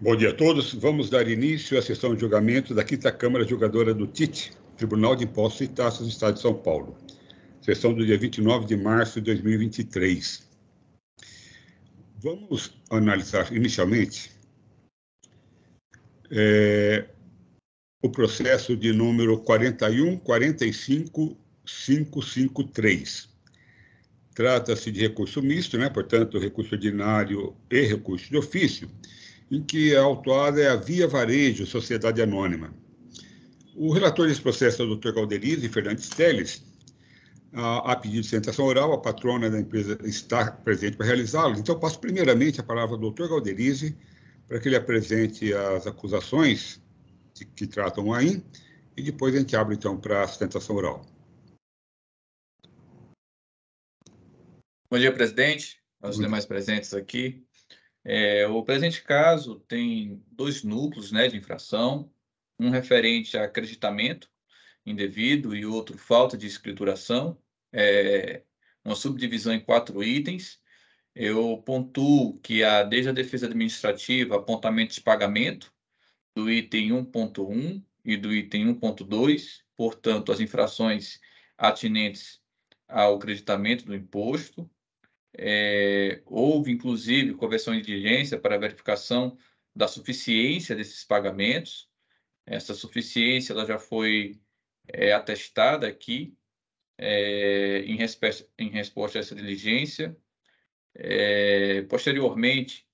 Bom dia a todos. Vamos dar início à sessão de julgamento da 5ª Câmara Julgadora do TIT, Tribunal de Impostos e Taxas do Estado de São Paulo. Sessão do dia 29 de março de 2023. Vamos analisar inicialmente o processo de número 41.45.553. Trata-se de recurso misto, portanto, recurso ordinário e recurso de ofício, em que a autuada é a Via Varejo, Sociedade Anônima. O relator desse processo é o Dr. Galderize Fernandes Teles. A pedido de sustentação oral, a patrona da empresa está presente para realizá-lo. Então, eu passo primeiramente a palavra ao Dr. Galderize para que ele apresente as acusações que tratam aí, e depois a gente abre, então, para a sustentação oral. Bom dia, presidente, aos demais presentes aqui. O presente caso tem dois núcleos de infração, um referente a acreditamento indevido e outro falta de escrituração, uma subdivisão em 4 itens. Eu pontuo que há, desde a defesa administrativa, apontamento de pagamento do item 1.1 e do item 1.2, portanto, as infrações atinentes ao acreditamento do imposto. Houve, inclusive, conversão em diligência para verificação da suficiência desses pagamentos. Essa suficiência ela já foi atestada aqui em resposta a essa diligência. Posteriormente,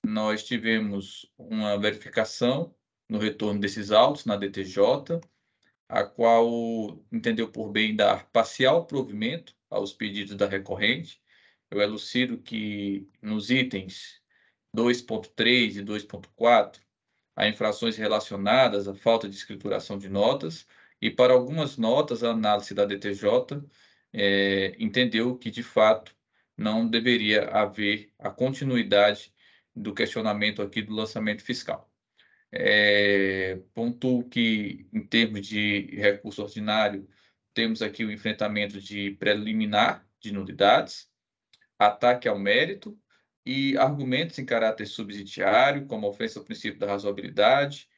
nós tivemos uma verificação no retorno desses autos na DTJ, a qual entendeu por bem dar parcial provimento aos pedidos da recorrente. Eu elucido que nos itens 2.3 e 2.4 há infrações relacionadas à falta de escrituração de notas, e para algumas notas, a análise da DTJ entendeu que, de fato, não deveria haver a continuidade do questionamento aqui do lançamento fiscal. Pontuo que, em termos de recurso ordinário, temos aqui o enfrentamento de preliminar de nulidades, ataque ao mérito e argumentos em caráter subsidiário, como ofensa ao princípio da razoabilidade,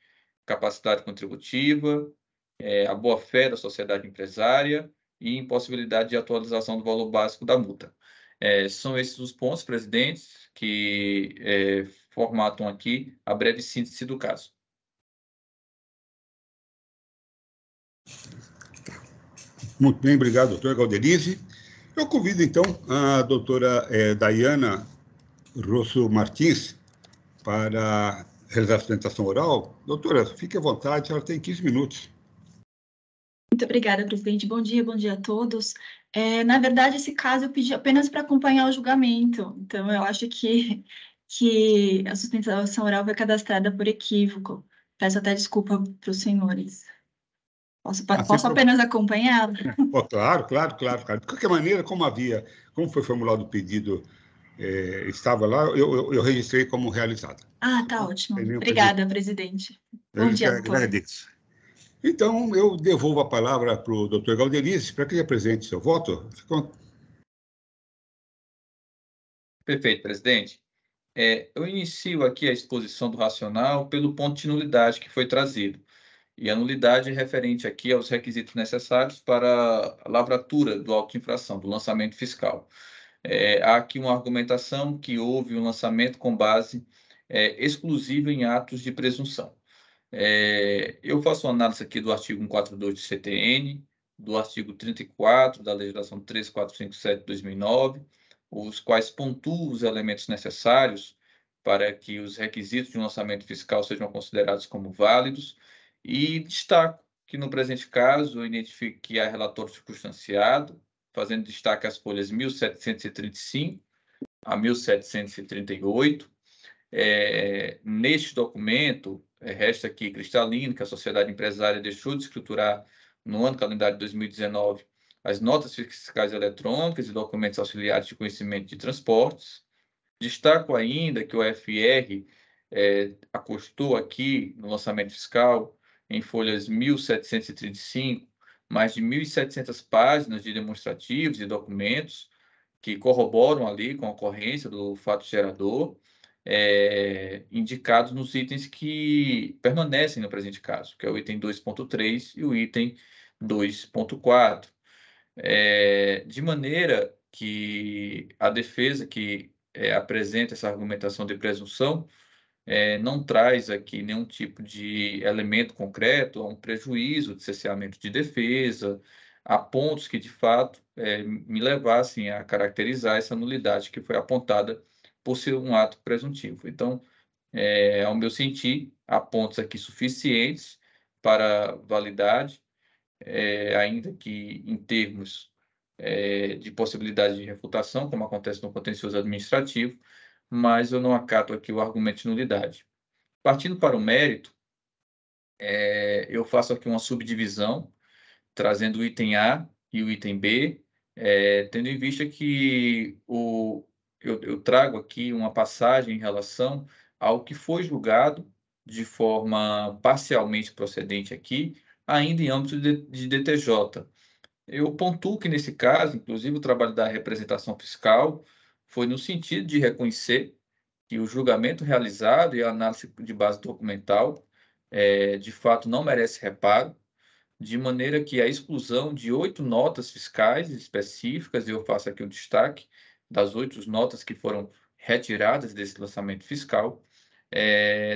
capacidade contributiva, a boa-fé da sociedade empresária e impossibilidade de atualização do valor básico da multa. São esses os pontos, presidentes, que formatam aqui a breve síntese do caso. Muito bem, obrigado, doutor Galderize. Eu convido, então, a doutora Dayana Rosso Martins para realizar a sustentação oral. Doutora, fique à vontade, ela tem 15 minutos. Muito obrigada, presidente. Bom dia a todos. Na verdade, esse caso eu pedi apenas para acompanhar o julgamento, então eu acho que a sustentação oral foi cadastrada por equívoco. Peço até desculpa para os senhores. Posso apenas acompanhar? Claro. De qualquer maneira, como foi formulado o pedido, estava lá, eu registrei como realizado. Tá ótimo. Obrigada, presidente. Bom dia a todos. Então, eu devolvo a palavra para o doutor Galderize para que ele apresente seu voto. Perfeito, presidente. Eu inicio aqui a exposição do racional pelo ponto de nulidade que foi trazido. E a nulidade é referente aqui aos requisitos necessários para a lavratura do auto de infração, do lançamento fiscal. Há aqui uma argumentação que houve um lançamento com base exclusiva em atos de presunção. Eu faço uma análise aqui do artigo 142 do CTN, do artigo 34 da legislação 13457 de 2009, os quais pontuam os elementos necessários para que os requisitos de um lançamento fiscal sejam considerados como válidos, e destaco que, no presente caso, eu identifico que há relator circunstanciado, fazendo destaque às folhas 1735 a 1738. Neste documento, resta aqui cristalino que a sociedade empresária deixou de escriturar, no ano calendário de 2019, as notas fiscais eletrônicas e documentos auxiliares de conhecimento de transportes. Destaco ainda que o FR acostou aqui no lançamento fiscal, em folhas 1735, mais de 1.700 páginas de demonstrativos e documentos que corroboram ali com a ocorrência do fato gerador. indicados nos itens que permanecem no presente caso, que é o item 2.3 e o item 2.4. De maneira que a defesa que apresenta essa argumentação de presunção não traz aqui nenhum tipo de elemento concreto a um prejuízo de cerceamento de defesa, a pontos que, de fato, me levassem a caracterizar essa nulidade que foi apontada por ser um ato presuntivo. Então, ao meu sentir, há pontos aqui suficientes para validade, ainda que em termos de possibilidade de refutação, como acontece no contencioso administrativo, mas eu não acato aqui o argumento de nulidade. Partindo para o mérito, eu faço aqui uma subdivisão, trazendo o item A e o item B, tendo em vista que eu trago aqui uma passagem em relação ao que foi julgado de forma parcialmente procedente aqui, ainda em âmbito de DTJ. Eu pontuo que, nesse caso, inclusive, o trabalho da representação fiscal foi no sentido de reconhecer que o julgamento realizado e a análise de base documental, de fato, não merece reparo, de maneira que a exclusão de 8 notas fiscais específicas, e eu faço aqui o destaque das 8 notas que foram retiradas desse lançamento fiscal,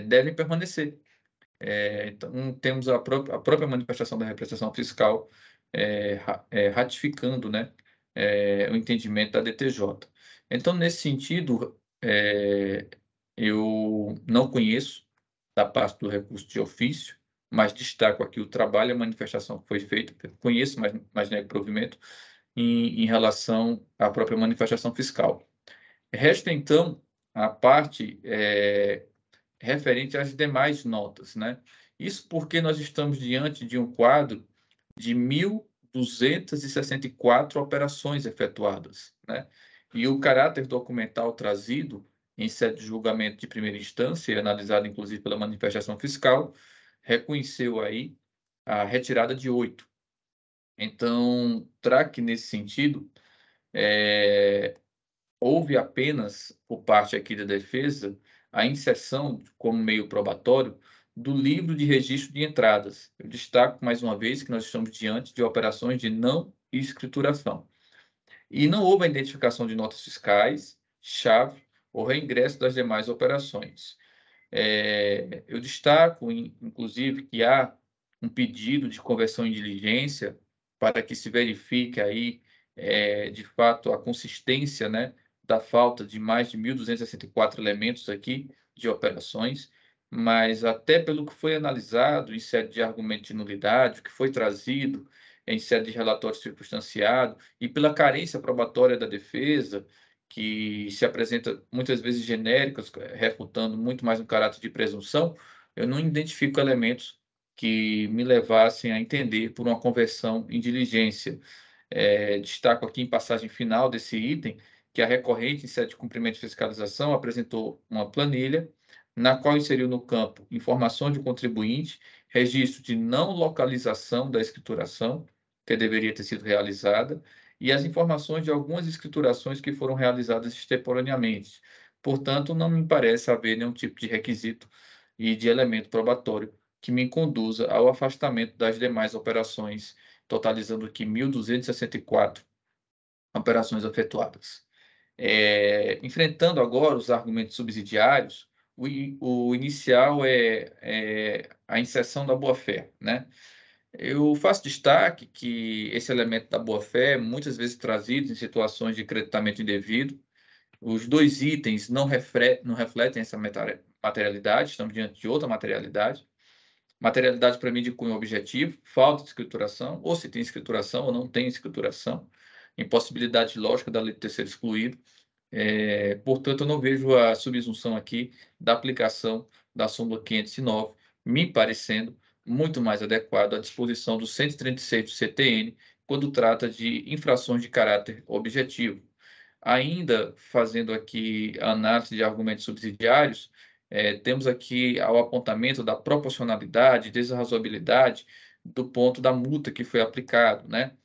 devem permanecer. Então, temos a própria manifestação da representação fiscal ratificando, né, o entendimento da DTJ. Então, nesse sentido, eu não conheço da parte do recurso de ofício, mas destaco aqui o trabalho e a manifestação que foi feita, conheço, mas não é provimento, em relação à própria manifestação fiscal. Resta, então, a parte referente às demais notas, né? Isso porque nós estamos diante de um quadro de 1.264 operações efetuadas, né? E o caráter documental trazido em sede de julgamento de primeira instância, analisado inclusive pela manifestação fiscal, reconheceu aí a retirada de 8. Então, trago que nesse sentido, houve apenas, por parte aqui da defesa, a inserção como meio probatório do livro de registro de entradas. Eu destaco mais uma vez que nós estamos diante de operações de não escrituração. E não houve a identificação de notas fiscais, chave ou reingresso das demais operações. Eu destaco, inclusive, que há um pedido de conversão em diligência para que se verifique aí, de fato, a consistência, né, da falta de mais de 1.264 elementos aqui de operações, mas até pelo que foi analisado em sede de argumento de nulidade, o que foi trazido em sede de relatório circunstanciado e pela carência probatória da defesa, que se apresenta muitas vezes genéricas, refutando muito mais um caráter de presunção, eu não identifico elementos que me levassem a entender por uma conversão em diligência. Destaco aqui em passagem final desse item que a recorrente, em sede de cumprimento de fiscalização, apresentou uma planilha na qual inseriu no campo informações de contribuinte, registro de não localização da escrituração, que deveria ter sido realizada, e as informações de algumas escriturações que foram realizadas extemporaneamente. Portanto, não me parece haver nenhum tipo de requisito e de elemento probatório que me conduza ao afastamento das demais operações, totalizando aqui 1.264 operações efetuadas. Enfrentando agora os argumentos subsidiários, o inicial é a inserção da boa-fé, né? Eu faço destaque que esse elemento da boa-fé é muitas vezes trazido em situações de creditamento indevido. Os 2 itens não refletem essa materialidade, estamos diante de outra materialidade. Materialidade, para mim, de cunho objetivo, falta de escrituração, ou se tem escrituração ou não tem escrituração, impossibilidade lógica da lei de terceiro excluído. Portanto, eu não vejo a subsunção aqui da aplicação da súmula 509, me parecendo muito mais adequado à disposição do 136 do CTN, quando trata de infrações de caráter objetivo. Ainda fazendo aqui a análise de argumentos subsidiários, temos aqui ao apontamento da proporcionalidade, desrazoabilidade do ponto da multa que foi aplicado, né?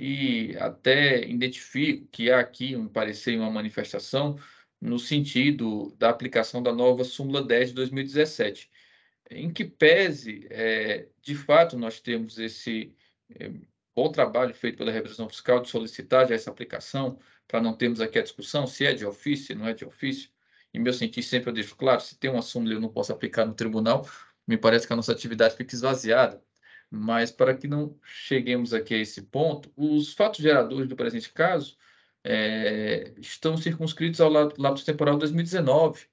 E até identifico que há aqui um parecer e uma manifestação no sentido da aplicação da nova súmula 10 de 2017, em que pese, de fato, nós temos esse bom trabalho feito pela representação fiscal de solicitar já essa aplicação, para não termos aqui a discussão se é de ofício, se não é de ofício. Em meu sentido, sempre eu deixo claro, se tem uma súmula e eu não posso aplicar no tribunal, me parece que a nossa atividade fica esvaziada. Mas, para que não cheguemos aqui a esse ponto, os fatos geradores do presente caso estão circunscritos ao lapso temporal 2019.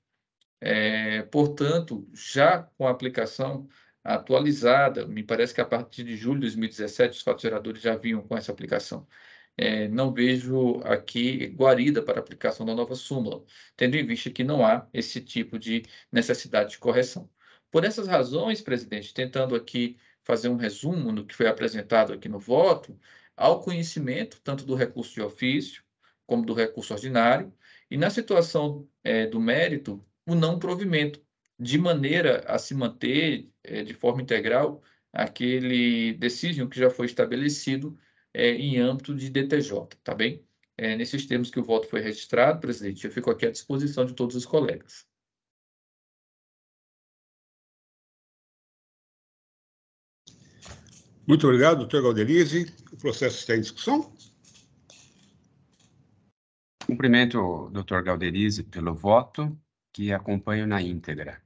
Portanto, já com a aplicação atualizada, me parece que a partir de julho de 2017 os fatos geradores já vinham com essa aplicação. Não vejo aqui guarida para a aplicação da nova súmula, tendo em vista que não há esse tipo de necessidade de correção. Por essas razões, presidente, tentando aqui fazer um resumo do que foi apresentado aqui no voto, ao conhecimento tanto do recurso de ofício como do recurso ordinário, e na situação do mérito, o não provimento, de maneira a se manter de forma integral aquele decision que já foi estabelecido em âmbito de DTJ, tá bem? Nesses termos que o voto foi registrado, presidente, eu fico aqui à disposição de todos os colegas. Muito obrigado, doutor Galderize. O processo está em discussão. Cumprimento o doutor Galderize pelo voto, que acompanho na íntegra.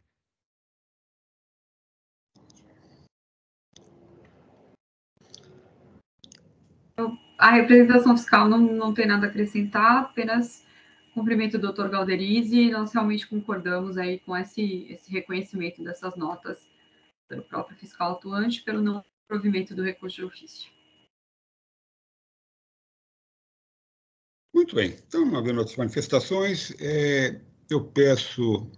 A representação fiscal não tem nada a acrescentar, apenas cumprimento o doutor Galderize, e nós realmente concordamos aí com esse reconhecimento dessas notas pelo próprio fiscal atuante, pelo não provimento do recurso de ofício. Muito bem. Então, não havendo outras manifestações, eu peço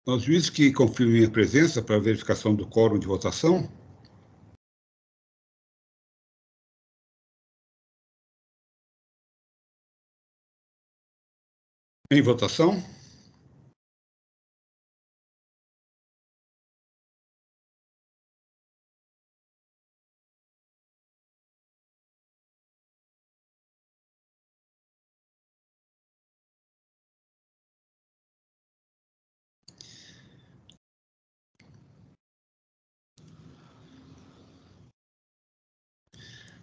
aos juízes que confirmem a presença para a verificação do quórum de votação. Em votação.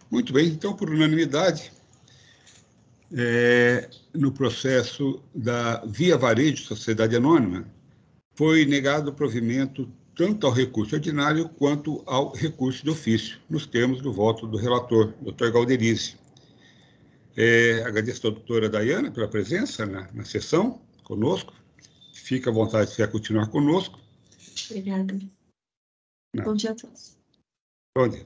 Muito bem, então, por unanimidade, no processo da Via Varejo Sociedade Anônima, foi negado o provimento tanto ao recurso ordinário quanto ao recurso de ofício, nos termos do voto do relator, doutor Galderize. Agradeço à doutora Dayana pela presença na sessão conosco. Fica à vontade se quer continuar conosco. Obrigada. Não. Bom dia a todos. Bom dia.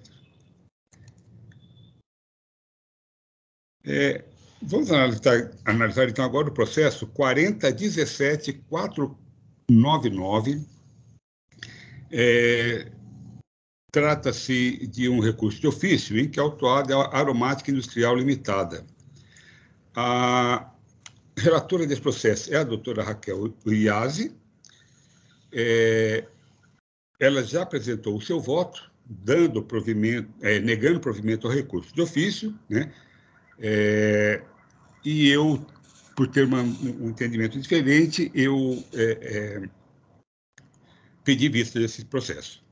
Vamos analisar, então, agora o processo 40.17.499. Trata-se de um recurso de ofício em que a autuada é a Aromática Industrial Limitada. A relatora desse processo é a doutora Raquel Iazzi. Ela já apresentou o seu voto, dando provimento, negando provimento ao recurso de ofício, né? E eu, por ter um entendimento diferente, eu pedi vista desse processo.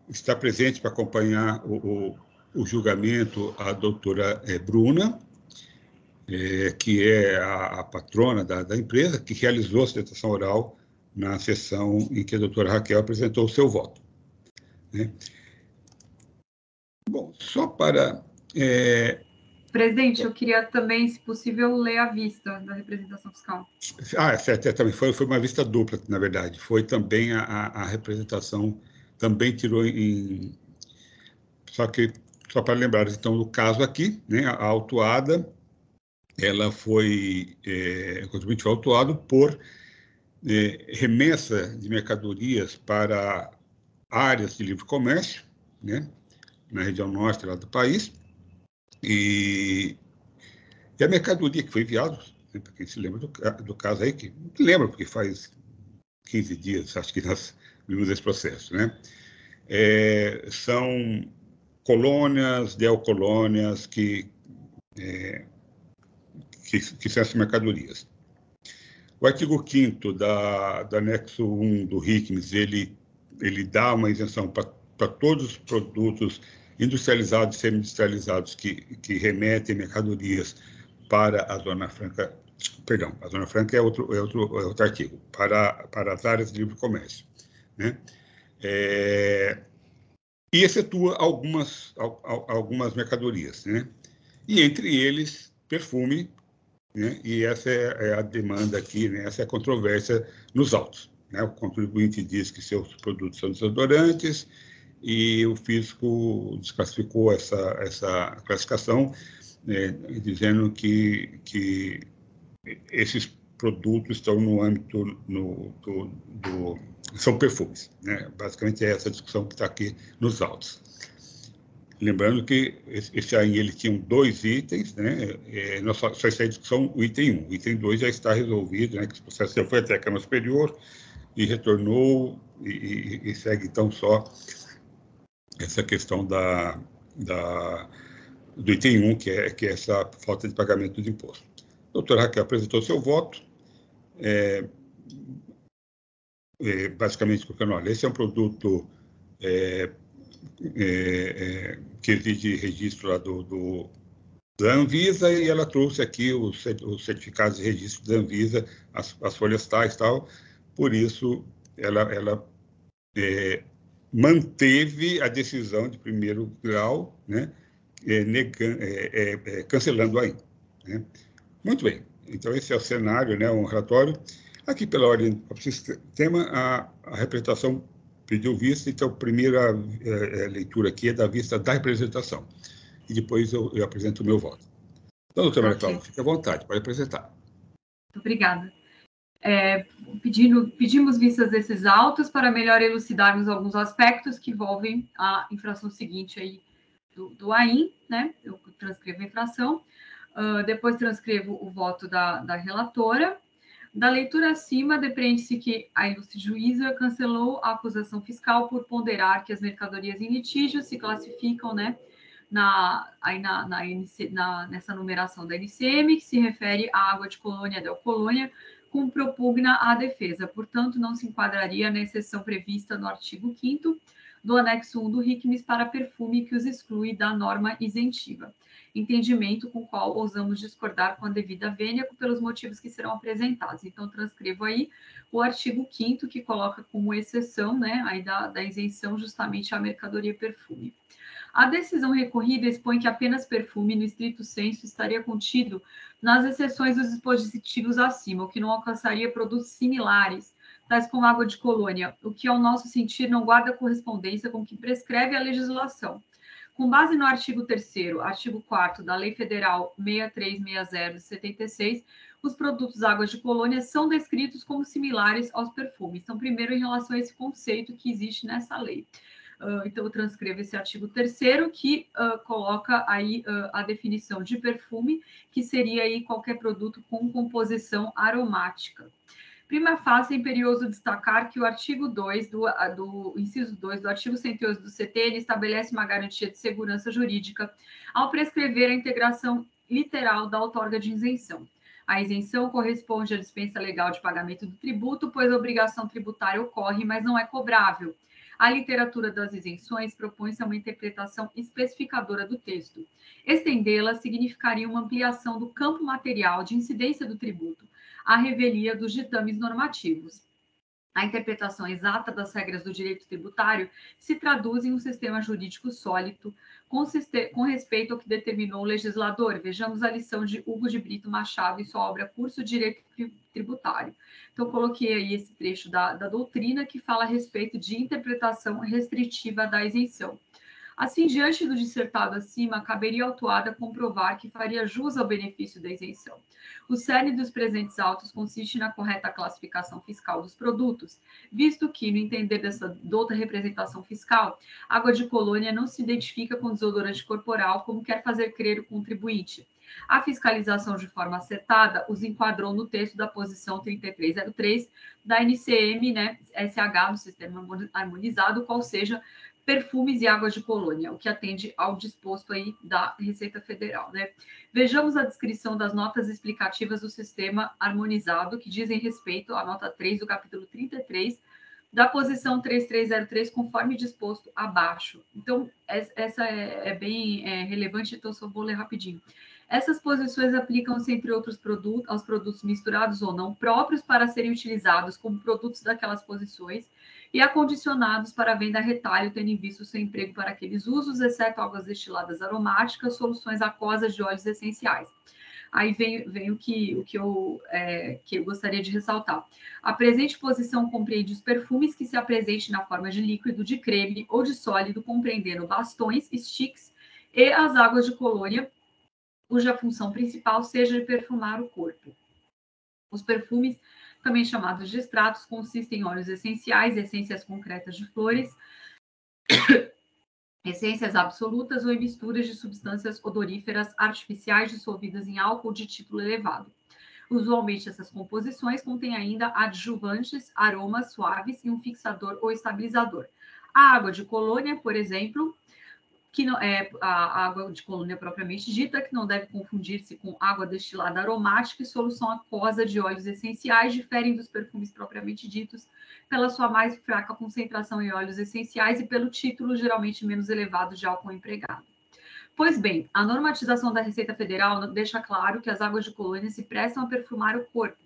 Está presente para acompanhar o julgamento a doutora Bruna, que é a patrona da empresa, que realizou a sustentação oral na sessão em que a doutora Raquel apresentou o seu voto. Né? Bom, só para... Presidente, eu queria também, se possível, ler a vista da representação fiscal. Certo, também foi uma vista dupla, na verdade. Foi também a representação, também tirou em... Só para lembrar, então, do caso aqui, né, a autuada, ela foi, o contribuinte foi autuado por remessa de mercadorias para áreas de livre comércio, né, na região norte lá do país, e a mercadoria que foi enviada, né, para quem se lembra do caso aí, que lembra, porque faz 15 dias, acho que nós vimos esse processo, né, são colônias, deocolônias que que são essas mercadorias. O artigo 5º do anexo 1 do RICMS, ele dá uma isenção para todos os produtos industrializados e semi-industrializados que remetem mercadorias para a Zona Franca, perdão, a Zona Franca é outro artigo, para as áreas de livre comércio, né? E excetua algumas mercadorias, né? E entre eles, perfume, né? E essa é a demanda aqui, né? Essa é a controvérsia nos autos, né? O contribuinte diz que seus produtos são desodorantes e o fisco desclassificou essa classificação, né? Dizendo que esses produtos estão no âmbito são perfumes, né? Basicamente é essa discussão que está aqui nos autos. Lembrando que esse aí ele tinha 2 itens, né? Nós só está em discussão o item 1. O item 2 já está resolvido, né? Que esse processo já foi até a Câmara Superior e retornou e segue então só essa questão do item 1, que é essa falta de pagamento de imposto. A doutora Raquel apresentou seu voto, basicamente colocando, olha, esse é um produto que exige registro lá da Anvisa, e ela trouxe aqui os certificados de registro da Anvisa, as folhas tais e tal, por isso ela manteve a decisão de primeiro grau, né, cancelando aí, né? Muito bem, então esse é o cenário, né, um relatório. Aqui, pela ordem do sistema, a representação pediu vista, então a primeira leitura aqui é da vista da representação, e depois eu apresento o meu voto. Então, doutora Maria Cláudia, fique à vontade, pode apresentar. Muito obrigada. Pedimos vistas desses autos para melhor elucidarmos alguns aspectos que envolvem a infração seguinte aí do AIN, né? Eu transcrevo a infração, depois transcrevo o voto da relatora. Da leitura acima, depreende-se que a ilustre juíza cancelou a acusação fiscal por ponderar que as mercadorias em litígio se classificam, né, nessa numeração da NCM, que se refere à água de colônia del colônia, como propugna à defesa. Portanto, não se enquadraria na exceção prevista no artigo 5º do anexo 1 do RICMS para perfume, que os exclui da norma isentiva. Entendimento com o qual ousamos discordar com a devida vênia pelos motivos que serão apresentados. Então, transcrevo aí o artigo 5º, que coloca como exceção, né, aí da isenção justamente a mercadoria perfume. A decisão recorrida expõe que apenas perfume, no estrito sensu, estaria contido nas exceções dos dispositivos acima, o que não alcançaria produtos similares, tais como água de colônia, o que, ao nosso sentir, não guarda correspondência com o que prescreve a legislação. Com base no artigo 3º, artigo 4º da Lei Federal 6360 de 76, os produtos águas de colônia são descritos como similares aos perfumes. Então, primeiro, em relação a esse conceito que existe nessa lei. Então, eu transcrevo esse artigo 3º, que coloca aí a definição de perfume, que seria aí qualquer produto com composição aromática. Prima facie, é imperioso destacar que o artigo 2 do inciso 2 do artigo 111 do CT estabelece uma garantia de segurança jurídica ao prescrever a integração literal da outorga de isenção. A isenção corresponde à dispensa legal de pagamento do tributo, pois a obrigação tributária ocorre, mas não é cobrável. A literatura das isenções propõe-se a uma interpretação especificadora do texto. Estendê-la significaria uma ampliação do campo material de incidência do tributo, à revelia dos ditames normativos. A interpretação exata das regras do direito tributário se traduz em um sistema jurídico sólido com respeito ao que determinou o legislador. Vejamos a lição de Hugo de Brito Machado em sua obra Curso de Direito Tributário. Então, coloquei aí esse trecho da doutrina que fala a respeito de interpretação restritiva da isenção. Assim, diante do dissertado acima, caberia ao autuada comprovar que faria jus ao benefício da isenção. O cerne dos presentes autos consiste na correta classificação fiscal dos produtos, visto que, no entender dessa douta representação fiscal, água de colônia não se identifica com desodorante corporal, como quer fazer crer o contribuinte. A fiscalização de forma acertada os enquadrou no texto da posição 3303 da NCM, né, SH, do Sistema Harmonizado, qual seja perfumes e águas de colônia, o que atende ao disposto aí da Receita Federal, né? Vejamos a descrição das notas explicativas do Sistema Harmonizado, que dizem respeito à nota 3 do capítulo 33, da posição 3303, conforme disposto abaixo. Então, essa é bem relevante, então só vou ler rapidinho. Essas posições aplicam-se, entre outros produtos, aos produtos misturados ou não próprios para serem utilizados como produtos daquelas posições e acondicionados para venda a retalho, tendo em vista o seu emprego para aqueles usos, exceto águas destiladas aromáticas, soluções aquosas de óleos essenciais. Aí vem o que eu gostaria de ressaltar. A presente posição compreende os perfumes que se apresentem na forma de líquido, de creme ou de sólido, compreendendo bastões, sticks e as águas de colônia, cuja função principal seja de perfumar o corpo. Os perfumes, também chamados de extratos, consistem em óleos essenciais, essências concretas de flores, essências absolutas ou em misturas de substâncias odoríferas artificiais dissolvidas em álcool de título elevado. Usualmente, essas composições contêm ainda adjuvantes, aromas suaves e um fixador ou estabilizador. A água de colônia, por exemplo, que não é a água de colônia propriamente dita, que não deve confundir-se com água destilada aromática e solução aquosa de óleos essenciais, diferem dos perfumes propriamente ditos pela sua mais fraca concentração em óleos essenciais e pelo título geralmente menos elevado de álcool empregado. Pois bem, a normatização da Receita Federal deixa claro que as águas de colônia se prestam a perfumar o corpo,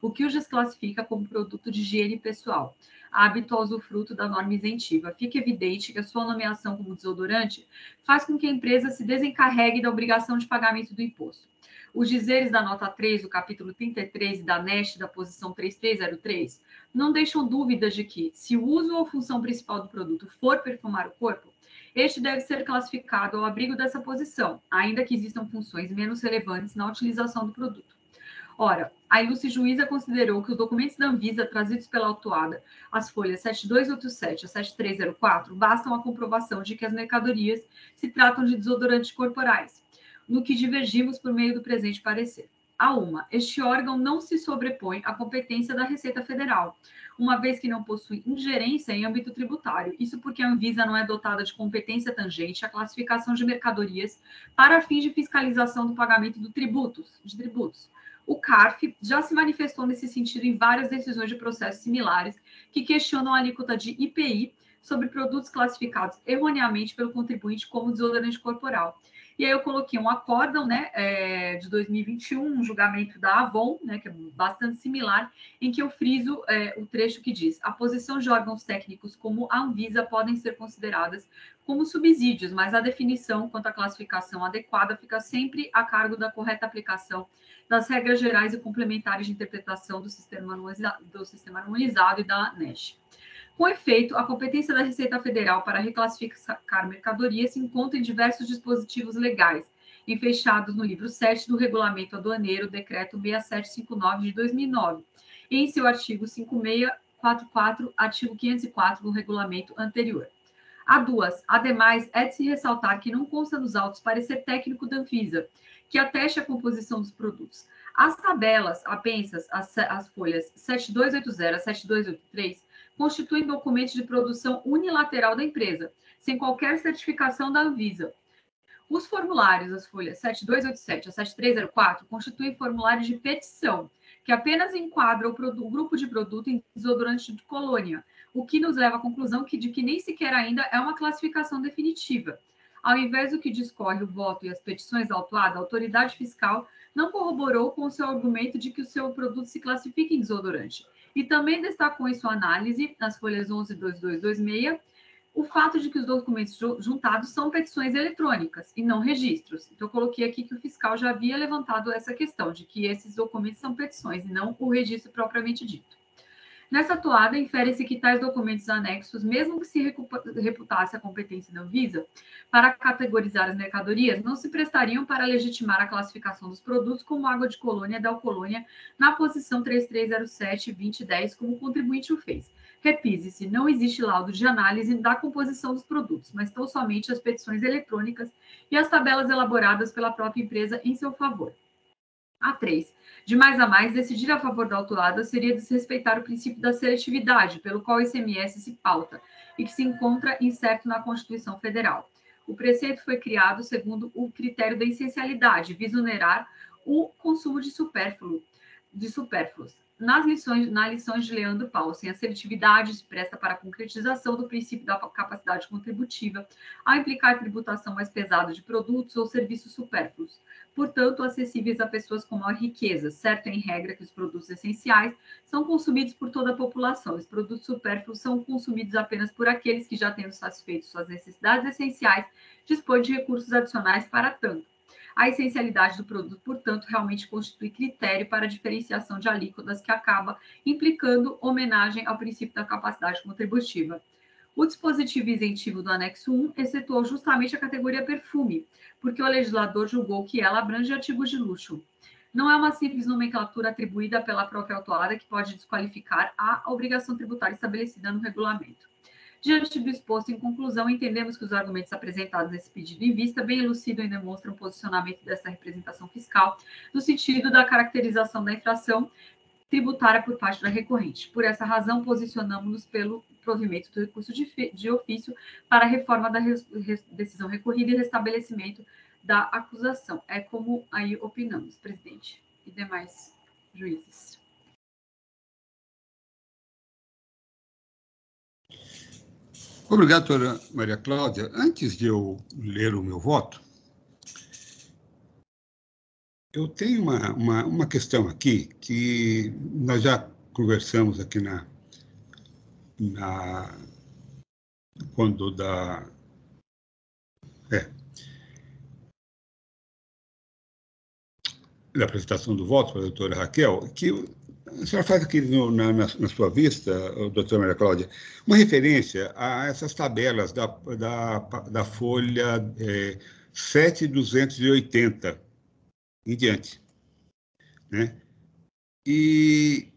o que os desclassifica como produto de higiene pessoal, hábito ao usufruto da norma isentiva. Fica evidente que a sua nomeação como desodorante faz com que a empresa se desencarregue da obrigação de pagamento do imposto. Os dizeres da nota 3 do capítulo 33 e da NEST da posição 3303 não deixam dúvidas de que, se o uso ou função principal do produto for perfumar o corpo, este deve ser classificado ao abrigo dessa posição, ainda que existam funções menos relevantes na utilização do produto. Ora, a ilustre juíza considerou que os documentos da Anvisa trazidos pela autuada, as folhas 7287 a 7304, bastam à comprovação de que as mercadorias se tratam de desodorantes corporais, no que divergimos por meio do presente parecer. Este órgão não se sobrepõe à competência da Receita Federal, uma vez que não possui ingerência em âmbito tributário. Isso porque a Anvisa não é dotada de competência tangente à classificação de mercadorias para fins de fiscalização do pagamento de tributos. O CARF já se manifestou nesse sentido em várias decisões de processos similares que questionam a alíquota de IPI sobre produtos classificados erroneamente pelo contribuinte como desodorante corporal. E aí eu coloquei um acórdão, né, de 2021, um julgamento da Avon, né, que é bastante similar, em que eu friso o trecho que diz: a posição de órgãos técnicos como a Anvisa podem ser consideradas como subsídios, mas a definição quanto à classificação adequada fica sempre a cargo da correta aplicação das regras gerais e complementares de interpretação do sistema harmonizado e da NEST. Com efeito, a competência da Receita Federal para reclassificar mercadorias se encontra em diversos dispositivos legais, enfeixados no livro 7 do Regulamento Aduaneiro, Decreto 6759 de 2009, e em seu artigo 5644, artigo 504 do regulamento anterior. Ademais, é de se ressaltar que não consta nos autos parecer técnico da Anvisa, que ateste a composição dos produtos. As tabelas, apensas, as folhas 7280 a 7283, constituem documentos de produção unilateral da empresa, sem qualquer certificação da Anvisa. Os formulários, as folhas 7287 a 7304, constituem formulários de petição, que apenas enquadram o grupo de produto em desodorante de colônia, o que nos leva à conclusão de que nem sequer ainda é uma classificação definitiva. Ao invés do que discorre o voto e as petições da autuada, a autoridade fiscal não corroborou com o seu argumento de que o seu produto se classifica em desodorante. E também destacou em sua análise, nas folhas 11.2226, o fato de que os documentos juntados são petições eletrônicas e não registros. Então, eu coloquei aqui que o fiscal já havia levantado essa questão, de que esses documentos são petições e não o registro propriamente dito. Nessa atuada, infere-se que tais documentos anexos, mesmo que se reputasse a competência da Anvisa para categorizar as mercadorias, não se prestariam para legitimar a classificação dos produtos como água de colônia da Alcolônia na posição 3307-2010, como o contribuinte o fez. Repise-se, não existe laudo de análise da composição dos produtos, mas tão somente as petições eletrônicas e as tabelas elaboradas pela própria empresa em seu favor. A3. De mais a mais, decidir a favor da autuada seria desrespeitar o princípio da seletividade, pelo qual o ICMS se pauta, e que se encontra incerto na Constituição Federal. O preceito foi criado segundo o critério da essencialidade, visionerar o consumo de supérfluos. Na lições de Leandro Paulsen, a seletividade se presta para a concretização do princípio da capacidade contributiva, ao implicar tributação mais pesada de produtos ou serviços supérfluos, portanto, acessíveis a pessoas com maior riqueza, certo em regra que os produtos essenciais são consumidos por toda a população. Os produtos supérfluos são consumidos apenas por aqueles que, já tendo satisfeito suas necessidades essenciais, dispõem de recursos adicionais para tanto. A essencialidade do produto, portanto, realmente constitui critério para a diferenciação de alíquotas que acaba implicando homenagem ao princípio da capacidade contributiva. O dispositivo isentivo do anexo 1 excetuou justamente a categoria perfume, porque o legislador julgou que ela abrange artigos de luxo. Não é uma simples nomenclatura atribuída pela própria autuada que pode desqualificar a obrigação tributária estabelecida no regulamento. Diante do exposto, em conclusão, entendemos que os argumentos apresentados nesse pedido em vista bem elucidam e demonstram o posicionamento dessa representação fiscal no sentido da caracterização da infração tributária por parte da recorrente. Por essa razão, posicionamos-nos pelo provimento do recurso de ofício para a reforma da decisão recorrida e restabelecimento da acusação. É como aí opinamos, presidente e demais juízes. Obrigado, doutora Maria Cláudia. Antes de eu ler o meu voto, eu tenho uma questão aqui que nós já conversamos aqui quando da apresentação do voto para a doutora Raquel, que a senhora faz aqui na sua vista, doutora Maria Cláudia, uma referência a essas tabelas da folha 7.280 em diante, né? E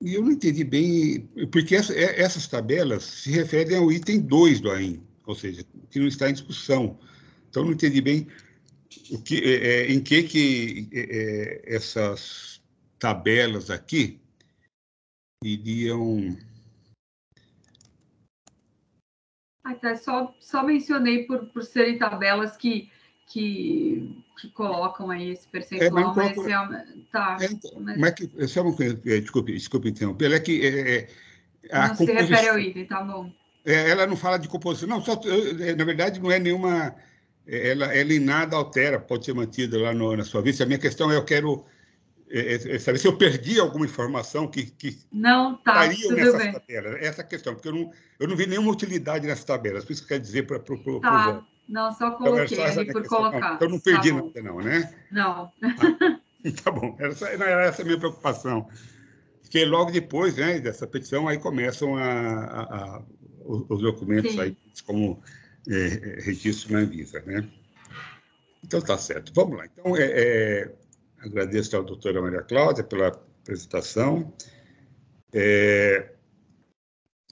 eu não entendi bem, porque essas tabelas se referem ao item 2 do AIM, ou seja, que não está em discussão. Então, não entendi bem em que essas tabelas aqui iriam... Até só mencionei por serem tabelas que colocam aí esse percentual, mas tá. Mas que, desculpe interromper, é que não se refere ao item, tá bom. Ela não fala de composição, não, na verdade não é nenhuma, ela em nada altera, pode ser mantida lá na sua vista. A minha questão é, eu quero saber se eu perdi alguma informação que não, tá, tudo nessas bem. tabelas, essa questão, porque eu não vi nenhuma utilidade nessas tabelas, por isso que quer dizer para o tá. voto. Não, só coloquei então, ali por colocar. Então, eu não perdi nada, não, né? Não. Tá bom, era essa a minha preocupação. Porque logo depois, né, dessa petição, aí começam os documentos aí, como registro na Anvisa, né? Então, tá certo. Vamos lá. Então, agradeço à doutora Maria Cláudia pela apresentação. E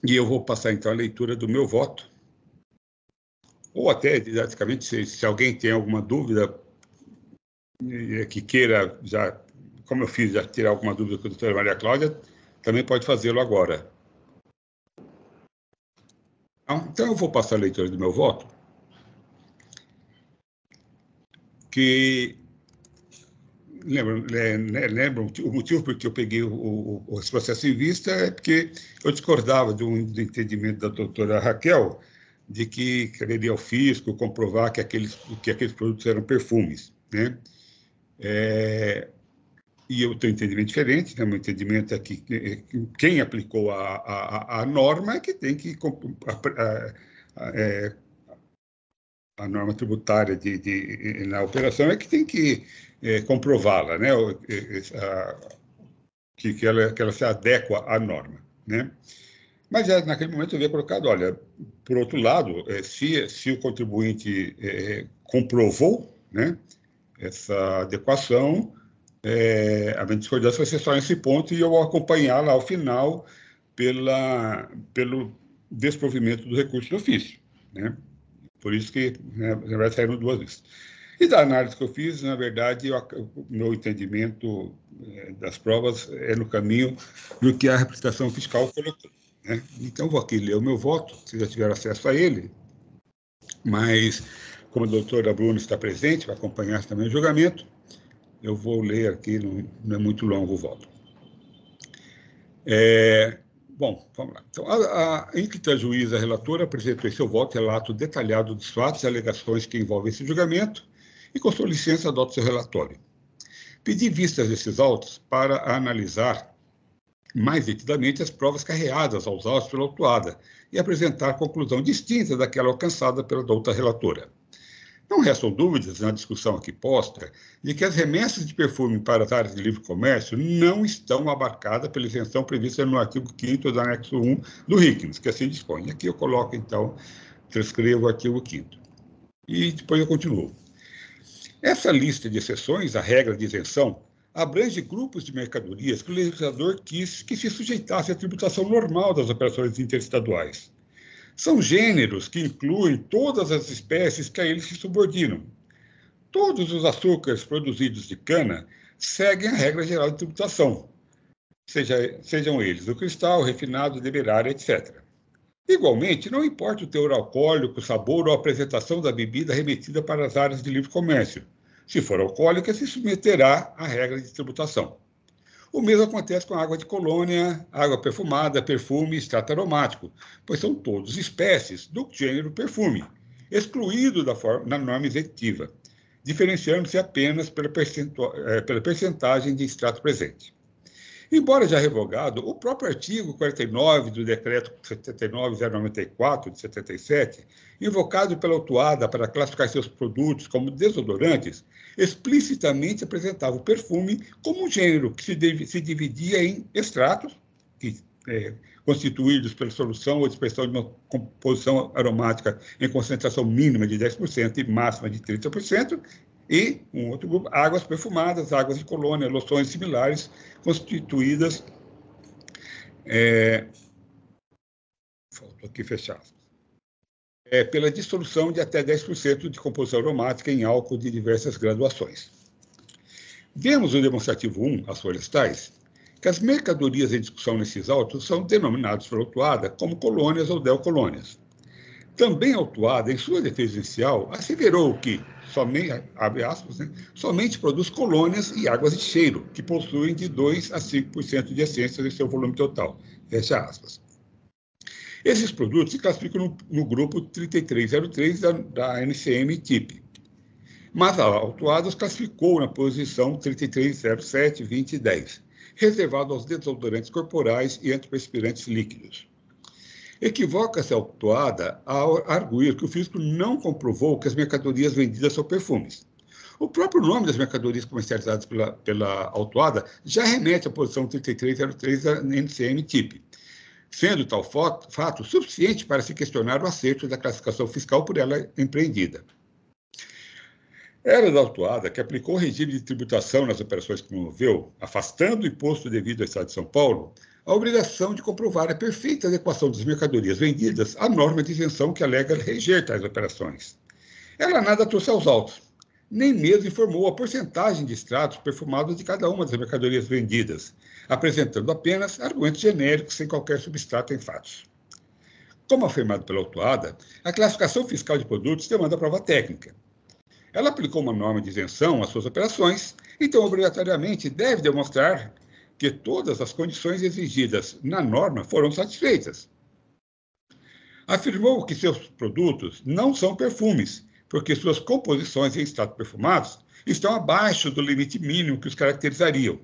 eu vou passar, então, a leitura do meu voto. Ou até, didaticamente, se alguém tem alguma dúvida que queira, já, como eu fiz, já tirar alguma dúvida com a doutora Maria Cláudia, também pode fazê-lo agora. Então, eu vou passar a leitura do meu voto, que... Lembram, o motivo por que eu peguei esse processo em vista é porque eu discordava do entendimento da doutora Raquel de que caberia ao fisco comprovar que aqueles produtos eram perfumes, né? E eu tenho um entendimento diferente, né? Meu entendimento é que quem aplicou a norma é que tem que... a norma tributária na operação é que tem que comprová-la, né? Que ela se adequa à norma, né? Mas naquele momento eu havia colocado, olha, por outro lado, se o contribuinte comprovou, né, essa adequação, a minha discordância vai ser só nesse ponto e eu vou acompanhar lá ao final pelo desprovimento do recurso de ofício, né? Por isso que, né, vai sair 2 vezes. E da análise que eu fiz, na verdade, o meu entendimento das provas é no caminho do que a representação fiscal colocou, né? Então, vou aqui ler o meu voto, vocês já tiveram acesso a ele, mas, como a doutora Bruna está presente, vai acompanhar também o julgamento, eu vou ler aqui, não é muito longo o voto. Bom, vamos lá. Então, a ínclita juíza relatora apresentou em seu voto relato detalhado dos fatos e alegações que envolvem esse julgamento e, com sua licença, adoto seu relatório. Pedi vistas desses autos para analisar mais detidamente as provas carreadas aos autos pela autuada e apresentar conclusão distinta daquela alcançada pela douta relatora. Não restam dúvidas na discussão aqui posta de que as remessas de perfume para as áreas de livre comércio não estão abarcadas pela isenção prevista no artigo 5º do anexo 1 do RICMS, que assim dispõe. Aqui eu coloco, então, transcrevo o artigo 5º. E depois eu continuo. Essa lista de exceções à regra de isenção abrange grupos de mercadorias que o legislador quis que se sujeitasse à tributação normal das operações interestaduais. São gêneros que incluem todas as espécies que a eles se subordinam. Todos os açúcares produzidos de cana seguem a regra geral de tributação, sejam eles o cristal, o refinado, o demerara, etc. Igualmente, não importa o teor alcoólico, o sabor ou a apresentação da bebida remetida para as áreas de livre comércio. Se for alcoólica, se submeterá à regra de tributação. O mesmo acontece com a água de colônia, água perfumada, perfume e extrato aromático, pois são todos espécies do gênero perfume, excluído na norma isentiva, diferenciando-se apenas pela percentagem de extrato presente. Embora já revogado, o próprio artigo 49 do Decreto 79.094, de 77, invocado pela autuada para classificar seus produtos como desodorantes, explicitamente apresentava o perfume como um gênero que se dividia em extratos, constituídos pela solução ou dispersão de uma composição aromática em concentração mínima de 10% e máxima de 30%, e um outro grupo, águas perfumadas, águas de colônia, loções similares, constituídas... faltou aqui fechar. Pela dissolução de até 10% de composição aromática em álcool de diversas graduações. Vemos no demonstrativo 1, as folhas tais, que as mercadorias em discussão nesses autos são denominadas pela autuada como colônias ou delcolônias. Também a autuada, em sua defesa inicial, asseverou que somente, abre aspas, né, somente produz colônias e águas de cheiro, que possuem de 2% a 5% de essência em seu volume total. Fecha aspas. Esses produtos se classificam no grupo 3303 da NCM-TIP, mas a autuada os classificou na posição 3307, 20 e 10, reservado aos desodorantes corporais e antiperspirantes líquidos. Equivoca-se a autuada ao arguir que o fisco não comprovou que as mercadorias vendidas são perfumes. O próprio nome das mercadorias comercializadas pela autuada já remete à posição 3303 da NCM-TIP, sendo tal fato suficiente para se questionar o acerto da classificação fiscal por ela empreendida. Era da autuada que aplicou o regime de tributação nas operações que promoveu, afastando o imposto devido ao Estado de São Paulo, a obrigação de comprovar a perfeita adequação das mercadorias vendidas à norma de isenção que alega reger tais operações. Ela nada trouxe aos autos, nem mesmo informou a porcentagem de extratos perfumados de cada uma das mercadorias vendidas, apresentando apenas argumentos genéricos sem qualquer substrato em fatos. Como afirmado pela autuada, a classificação fiscal de produtos demanda prova técnica. Ela aplicou uma norma de isenção às suas operações, então obrigatoriamente deve demonstrar que todas as condições exigidas na norma foram satisfeitas. Afirmou que seus produtos não são perfumes, porque suas composições em extratos perfumados estão abaixo do limite mínimo que os caracterizariam,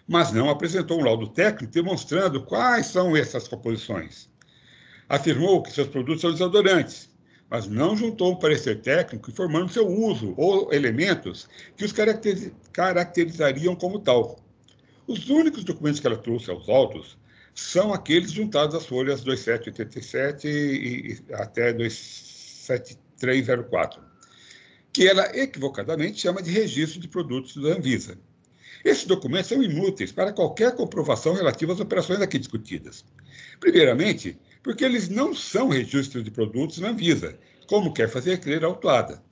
mas não apresentou um laudo técnico demonstrando quais são essas composições. Afirmou que seus produtos são desodorantes, mas não juntou um parecer técnico informando seu uso ou elementos que os caracterizariam como tal. Os únicos documentos que ela trouxe aos autos são aqueles juntados às folhas 2787 e até 27304, que ela equivocadamente chama de registro de produtos da Anvisa. Esses documentos são inúteis para qualquer comprovação relativa às operações aqui discutidas. Primeiramente, porque eles não são registros de produtos na Anvisa, como quer fazer crer a autuada.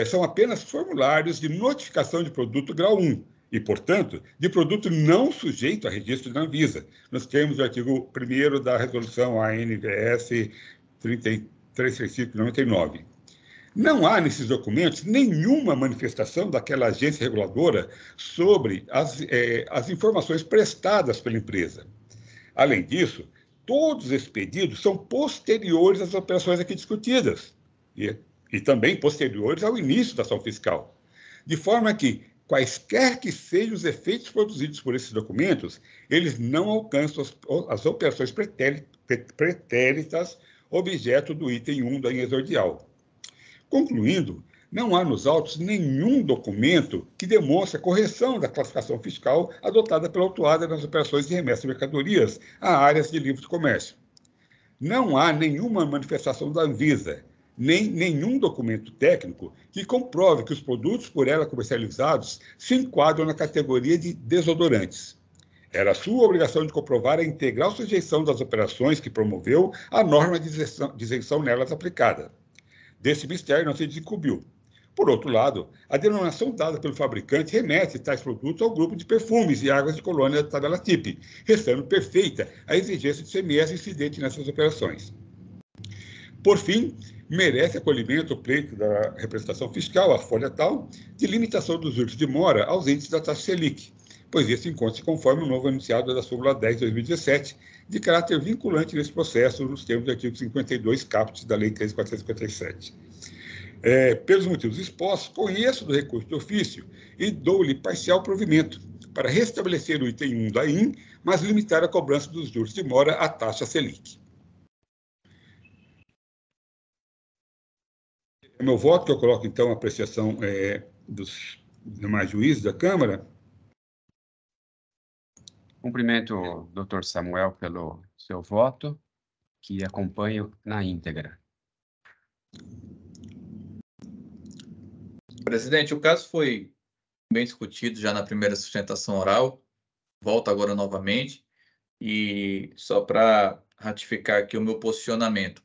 São apenas formulários de notificação de produto grau 1 e, portanto, de produto não sujeito a registro da Anvisa, nos termos do artigo 1º da resolução ANVS 3335/99. Não há nesses documentos nenhuma manifestação daquela agência reguladora sobre as informações prestadas pela empresa. Além disso, todos esses pedidos são posteriores às operações aqui discutidas e também posteriores ao início da ação fiscal. De forma que, quaisquer que sejam os efeitos produzidos por esses documentos, eles não alcançam as operações pretéritas objeto do item 1 da linha exordial. Concluindo, não há nos autos nenhum documento que demonstre a correção da classificação fiscal adotada pela autuada nas operações de remessa de mercadorias a áreas de livre comércio. Não há nenhuma manifestação da Anvisa, nem nenhum documento técnico que comprove que os produtos por ela comercializados se enquadram na categoria de desodorantes. Era sua obrigação de comprovar a integral sujeição das operações que promoveu à norma de isenção nelas aplicada. Desse mistério não se descobriu. Por outro lado, a denominação dada pelo fabricante remete tais produtos ao grupo de perfumes e águas de colônia da tabela TIP, restando perfeita a exigência de CMS incidente nessas operações. Por fim, merece acolhimento o pleito da representação fiscal, a folha tal, de limitação dos juros de mora aos índices da taxa Selic, pois esse encontra-se conforme o novo enunciado da súmula 10 de 2017, de caráter vinculante nesse processo, nos termos do artigo 52, caput da Lei 13.457. Pelos motivos expostos, conheço do recurso de ofício e dou-lhe parcial provimento para restabelecer o item 1 da IN, mas limitar a cobrança dos juros de mora à taxa Selic. É meu voto que eu coloco, então, a apreciação dos demais juízes da Câmara. Cumprimento o Dr. Samuel pelo seu voto, que acompanho na íntegra. Presidente, o caso foi bem discutido já na primeira sustentação oral, volto agora novamente, e só para ratificar aqui o meu posicionamento.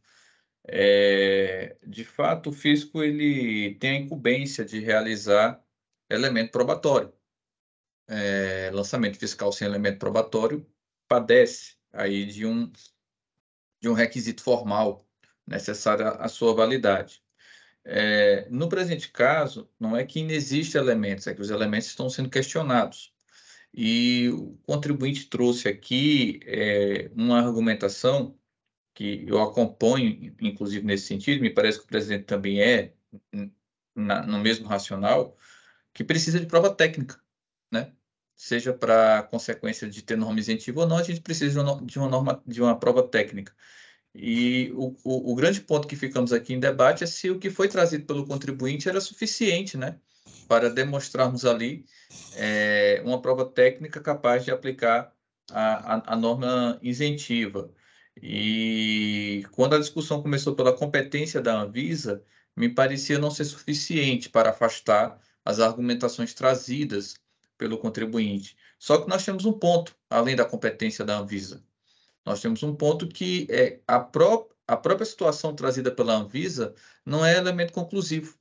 De fato, o fisco ele tem a incumbência de realizar elemento probatório. Lançamento fiscal sem elemento probatório padece aí de um requisito formal necessário à sua validade. No presente caso, não é que inexistem elementos, é que os elementos estão sendo questionados. E o contribuinte trouxe aqui uma argumentação que eu acompanho, inclusive nesse sentido, me parece que o presidente também no mesmo racional, que precisa de prova técnica, né? Seja para consequência de ter norma isentiva ou não, a gente precisa de uma prova técnica. E o grande ponto que ficamos aqui em debate é se o que foi trazido pelo contribuinte era suficiente, né, para demonstrarmos ali uma prova técnica capaz de aplicar a norma isentiva. E quando a discussão começou pela competência da Anvisa, me parecia não ser suficiente para afastar as argumentações trazidas pelo contribuinte. Só que nós temos um ponto, além da competência da Anvisa. Nós temos um ponto que a própria situação trazida pela Anvisa não é elemento conclusivo.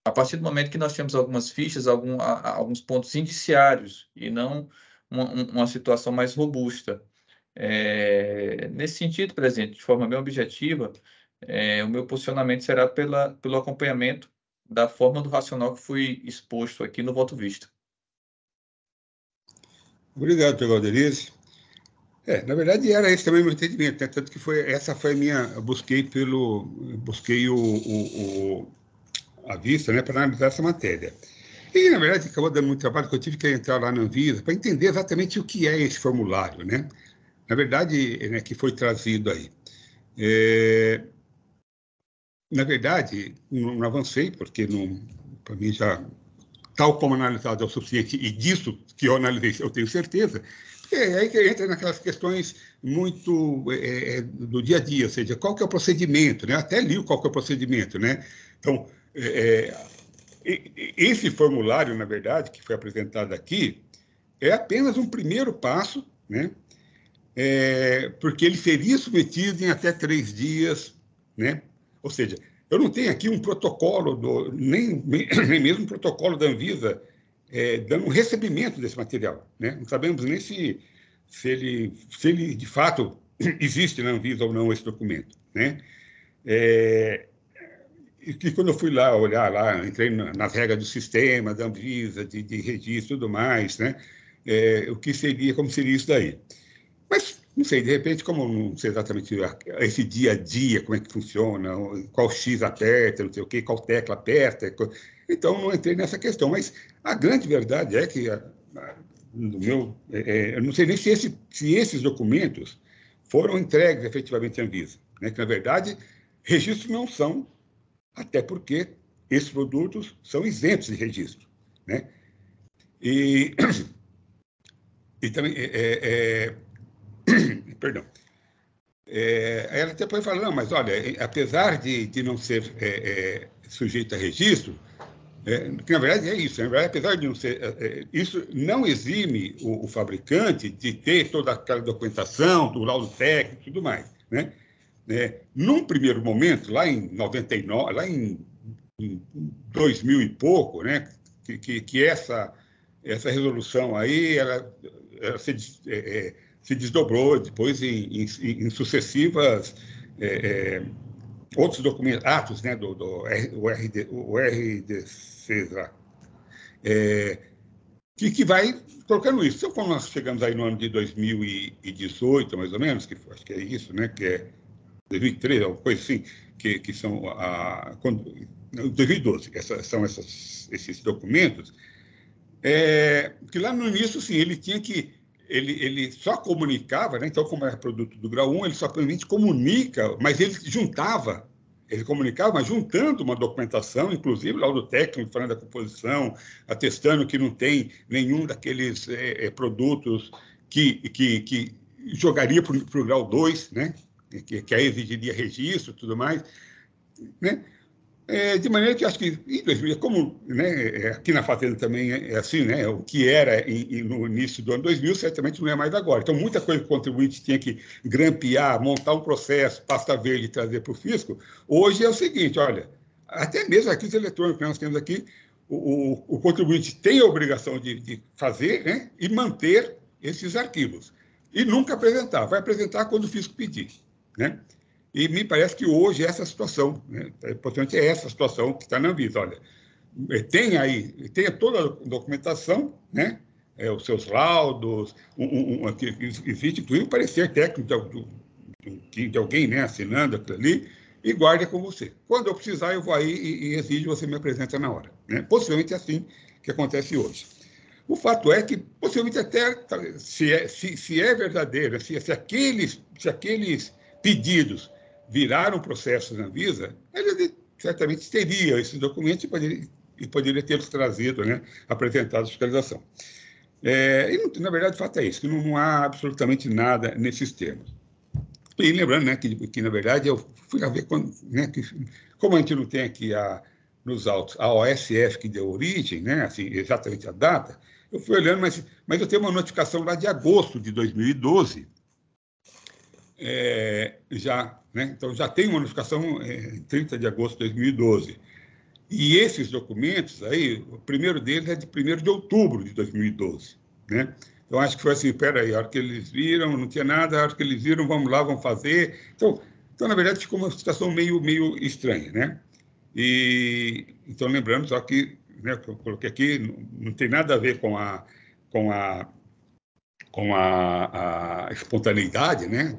A partir do momento que nós temos algumas fichas, alguns pontos indiciários, e não uma situação mais robusta. Nesse sentido, presidente, de forma bem objetiva, o meu posicionamento será pelo acompanhamento da forma do racional que foi exposto aqui no voto vista. Obrigado, Dr. Galderize. Na verdade, era esse também o meu entendimento, né? Tanto que essa foi a minha... Eu busquei a vista, né, para analisar essa matéria. E, na verdade, acabou dando muito trabalho, porque eu tive que entrar lá na Anvisa para entender exatamente o que é esse formulário, né? Na verdade, né, que foi trazido aí. Na verdade, não avancei, porque para mim já, tal como analisado, é o suficiente, e disso que eu analisei, eu tenho certeza. É aí que entra naquelas questões muito do dia a dia, ou seja, qual que é o procedimento, né? Até li qual que é o procedimento, né? Então, esse formulário, na verdade, que foi apresentado aqui, é apenas um primeiro passo, né, porque ele seria submetido em até 3 dias, né? Ou seja, eu não tenho aqui um protocolo, nem mesmo um protocolo da Anvisa dando um recebimento desse material, né? Não sabemos nem se ele de fato existe na Anvisa ou não esse documento, né? E quando eu fui lá olhar lá, entrei nas regras do sistema da Anvisa, de registro e tudo mais, né? Como seria isso daí? Mas, não sei, de repente, como eu não sei exatamente esse dia a dia, como é que funciona, qual X aperta, não sei o quê, qual tecla aperta, então não entrei nessa questão. Mas a grande verdade é que, eu não sei nem se esses documentos foram entregues efetivamente à Anvisa, né? Que, na verdade, registros não são, até porque esses produtos são isentos de registro, né? E também, perdão, ela depois fala, não, mas olha, apesar de não ser sujeito a registro, que na verdade é isso, na verdade, apesar de não ser, isso não exime o fabricante de ter toda aquela documentação, do laudo técnico e tudo mais, né? Num primeiro momento, lá em 99, lá em 2000 e pouco, né, que essa resolução aí, ela se desdobrou depois em sucessivas outros documentos, atos, né, o RDC lá, que vai colocando isso. Então, quando nós chegamos aí no ano de 2018, mais ou menos, que acho que é isso, né, que é 2013, alguma coisa assim, que são 2012, são esses documentos, que lá no início, sim, ele tinha que ele só comunicava, né? Então, como era produto do grau 1, ele só realmente comunica, mas ele comunicava, mas juntando uma documentação, inclusive laudo técnico, falando da composição, atestando que não tem nenhum daqueles produtos que jogaria para o grau 2, né? Que aí exigiria registro e tudo mais, né? De maneira que acho que em 2000, como, né, aqui na Fazenda também é assim, né, o que era no início do ano 2000 certamente não é mais agora. Então, muita coisa que o contribuinte tinha que grampear, montar um processo, pasta verde e trazer para o fisco, hoje é o seguinte, olha, até mesmo arquivos eletrônicos que nós temos aqui, o contribuinte tem a obrigação de fazer, né, e manter esses arquivos. E nunca apresentar, vai apresentar quando o fisco pedir, né? E me parece que hoje é essa situação, né? É importante essa situação que está na Anvisa. Olha, tenha toda a documentação, né? Os seus laudos, existe inclusive um parecer técnico de alguém, né, assinando aquilo ali, e guarde com você. Quando eu precisar, eu vou aí e exijo, você me apresenta na hora, né? Possivelmente é assim que acontece hoje. O fato é que, possivelmente até, se é verdadeiro, se aqueles pedidos viraram processos na Anvisa, ele certamente teria esses documentos e poderia tê-los trazido, né, apresentado à fiscalização. Na verdade, o fato é isso, que não há absolutamente nada nesses termos. E lembrando, né, que na verdade, eu fui a ver, né, como a gente não tem aqui nos autos a OSF que deu origem, né, assim, exatamente a data, eu fui olhando, mas eu tenho uma notificação lá de agosto de 2012, né? Então, já tem uma notificação em 30 de agosto de 2012. E esses documentos aí, o primeiro deles é de 1º de outubro de 2012. Né? Então, acho que foi assim, peraí, a hora que eles viram, não tinha nada, a hora que eles viram, vamos lá, vamos fazer. Então na verdade, ficou uma situação meio estranha. Né? Então, lembrando só que, né, que eu coloquei aqui, não tem nada a ver com a espontaneidade, né,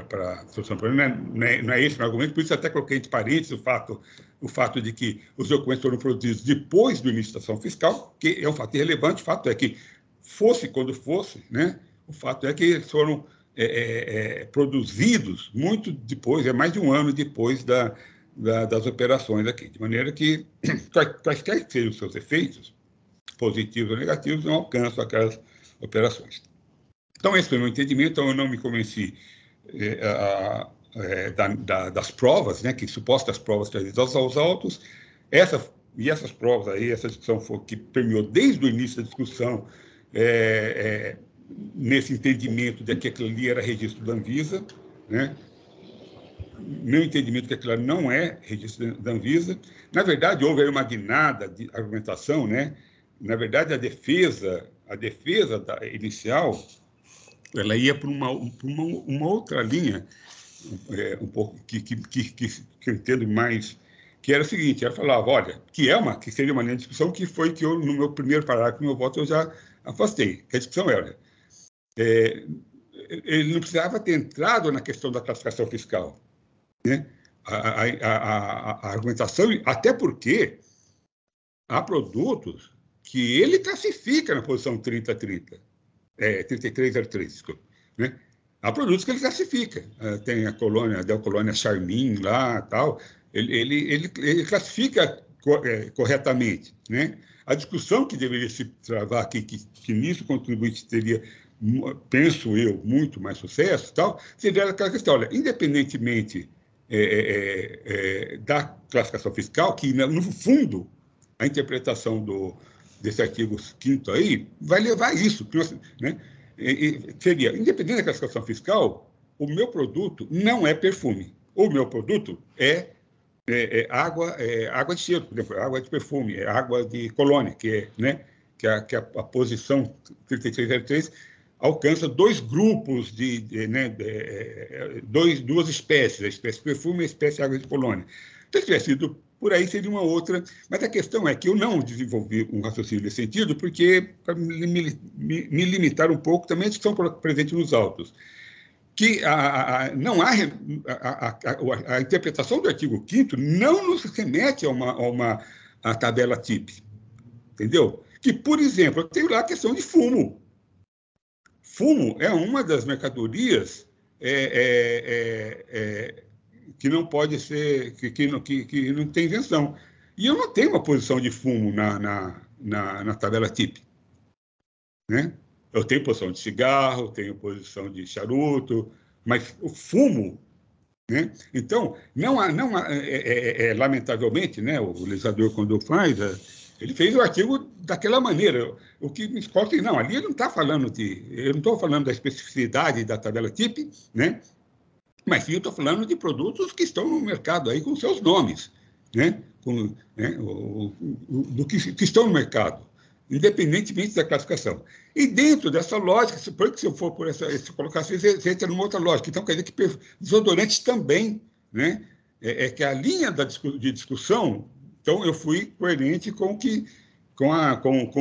para a solução do problema, não é esse o argumento, por isso até coloquei entre parênteses o fato de que os documentos foram produzidos depois do início da ação fiscal, que é um fato irrelevante, o fato é que, fosse quando fosse, né, o fato é que eles foram produzidos muito depois, mais de um ano depois das operações aqui, de maneira que, quaisquer que sejam os seus efeitos, positivos ou negativos, não alcançam aquelas operações. Então, esse foi o meu entendimento, então eu não me convenci das provas, né, que supostas provas trazidas aos autos, essas provas aí, essa discussão que permeou desde o início da discussão, nesse entendimento de que aquilo ali era registro da Anvisa, né? Meu entendimento que aquilo ali não é registro da Anvisa. Na verdade, houve aí uma guinada de argumentação, né? Na verdade, a defesa inicial, ela ia para uma outra linha, um pouco que eu entendo mais, que era o seguinte: ela falava, olha, que seria uma linha de discussão, que foi que eu, no meu primeiro parágrafo, no meu voto, eu já afastei. A discussão era, ele não precisava ter entrado na questão da classificação fiscal, né? A argumentação, até porque há produtos que ele classifica na posição 3303, desculpa, né? Há produtos que ele classifica. Tem a Del Colônia Charmin lá, tal. Ele classifica corretamente, né? A discussão que deveria se travar aqui, que nisso o contribuinte teria, penso eu, muito mais sucesso, tal, seria aquela questão, olha, independentemente da classificação fiscal, que, no fundo, a interpretação desse artigo 5º aí vai levar a isso, né? Seria, independente da classificação fiscal, o meu produto não é perfume. O meu produto é água de cheiro, por exemplo, água de perfume, é água de colônia, né, que a posição 3303 alcança dois grupos duas espécies, a espécie perfume e a espécie água de colônia. Então, se tivesse ido por aí, seria uma outra. Mas a questão é que eu não desenvolvi um raciocínio nesse sentido, porque, para me limitar um pouco, também a discussão presente nos autos, que não há a interpretação do artigo 5º não nos remete a uma tabela TIP, entendeu? Que, por exemplo, eu tenho lá a questão de fumo. Fumo é uma das mercadorias que não pode ser, que não tem isenção. E eu não tenho uma posição de fumo na tabela TIP, né? Eu tenho posição de cigarro, tenho posição de charuto, mas o fumo, né? Então, lamentavelmente, né, o legislador, quando faz, ele fez o artigo daquela maneira. O que me escolhe, não, ali ele não está falando eu não estou falando da especificidade da tabela TIP, né? Mas sim, eu estou falando de produtos que estão no mercado aí com seus nomes, né? Do que estão no mercado, independentemente da classificação. E dentro dessa lógica, se eu for por essa colocação, você entra numa outra lógica. Então, quer dizer que desodorantes também, né? Que a linha de discussão, então, eu fui coerente com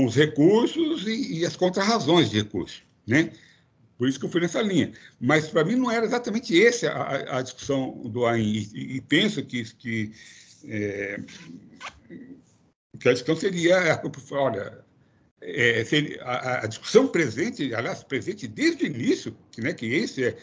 os recursos e as contrarrazões de recursos, né? Por isso que eu fui nessa linha. Mas, para mim, não era exatamente essa a discussão do AIN. E penso que a discussão seria, olha, a discussão presente, aliás, presente desde o início, que esse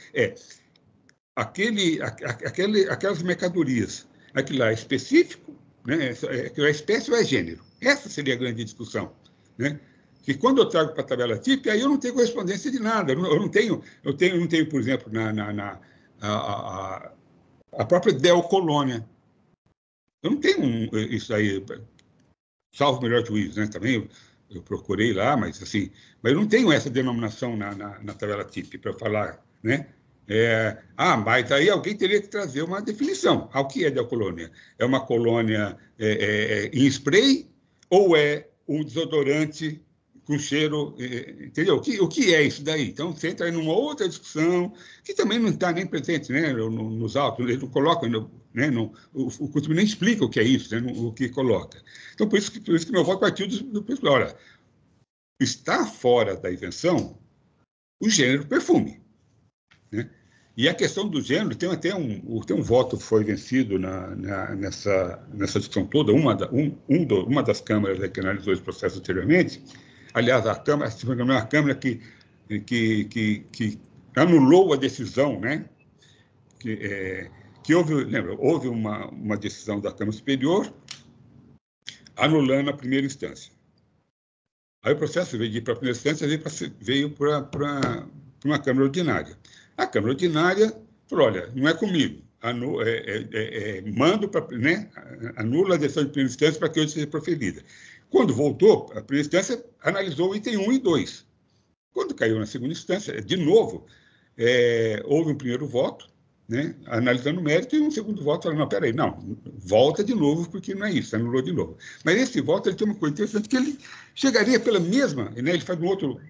aquelas mercadorias, aquilo lá é específico, né? É espécie ou é gênero? Essa seria a grande discussão, né? Que quando eu trago para a tabela TIP, aí eu não tenho correspondência de nada. Eu não tenho, por exemplo, a própria Del Colônia. Eu não tenho isso aí, salvo o melhor juízo, né? Também eu procurei lá, mas eu não tenho essa denominação na tabela TIP para falar, né? Mas aí alguém teria que trazer uma definição. O que é Del Colônia? É uma colônia em spray ou é um desodorante com cheiro, entendeu? O que é isso daí? Então, você entra em uma outra discussão, que também não está nem presente, né, nos autos, eles não colocam, né, o contribuinte nem explica o que é isso, né, o que coloca. Então, por isso que meu voto partiu do pessoal. Olha, está fora da isenção o gênero perfume, né? E a questão do gênero, tem até um voto que foi vencido nessa discussão toda, uma das câmaras que analisou esse processo anteriormente. Aliás, a Câmara que anulou a decisão, né? Que houve uma decisão da Câmara Superior anulando a primeira instância. Aí o processo veio de ir para a primeira instância, veio para uma Câmara Ordinária. A Câmara Ordinária falou, olha, não é comigo, mando para, né, anula a decisão de primeira instância para que hoje seja proferida. Quando voltou, a primeira instância analisou o item 1 e 2. Quando caiu na segunda instância, de novo, houve um primeiro voto, né, analisando o mérito, e um segundo voto falando, não, peraí, não, volta de novo, porque não é isso, anulou de novo. Mas esse voto, ele tem uma coisa interessante, que ele chegaria pela mesma, né, ele faz um outro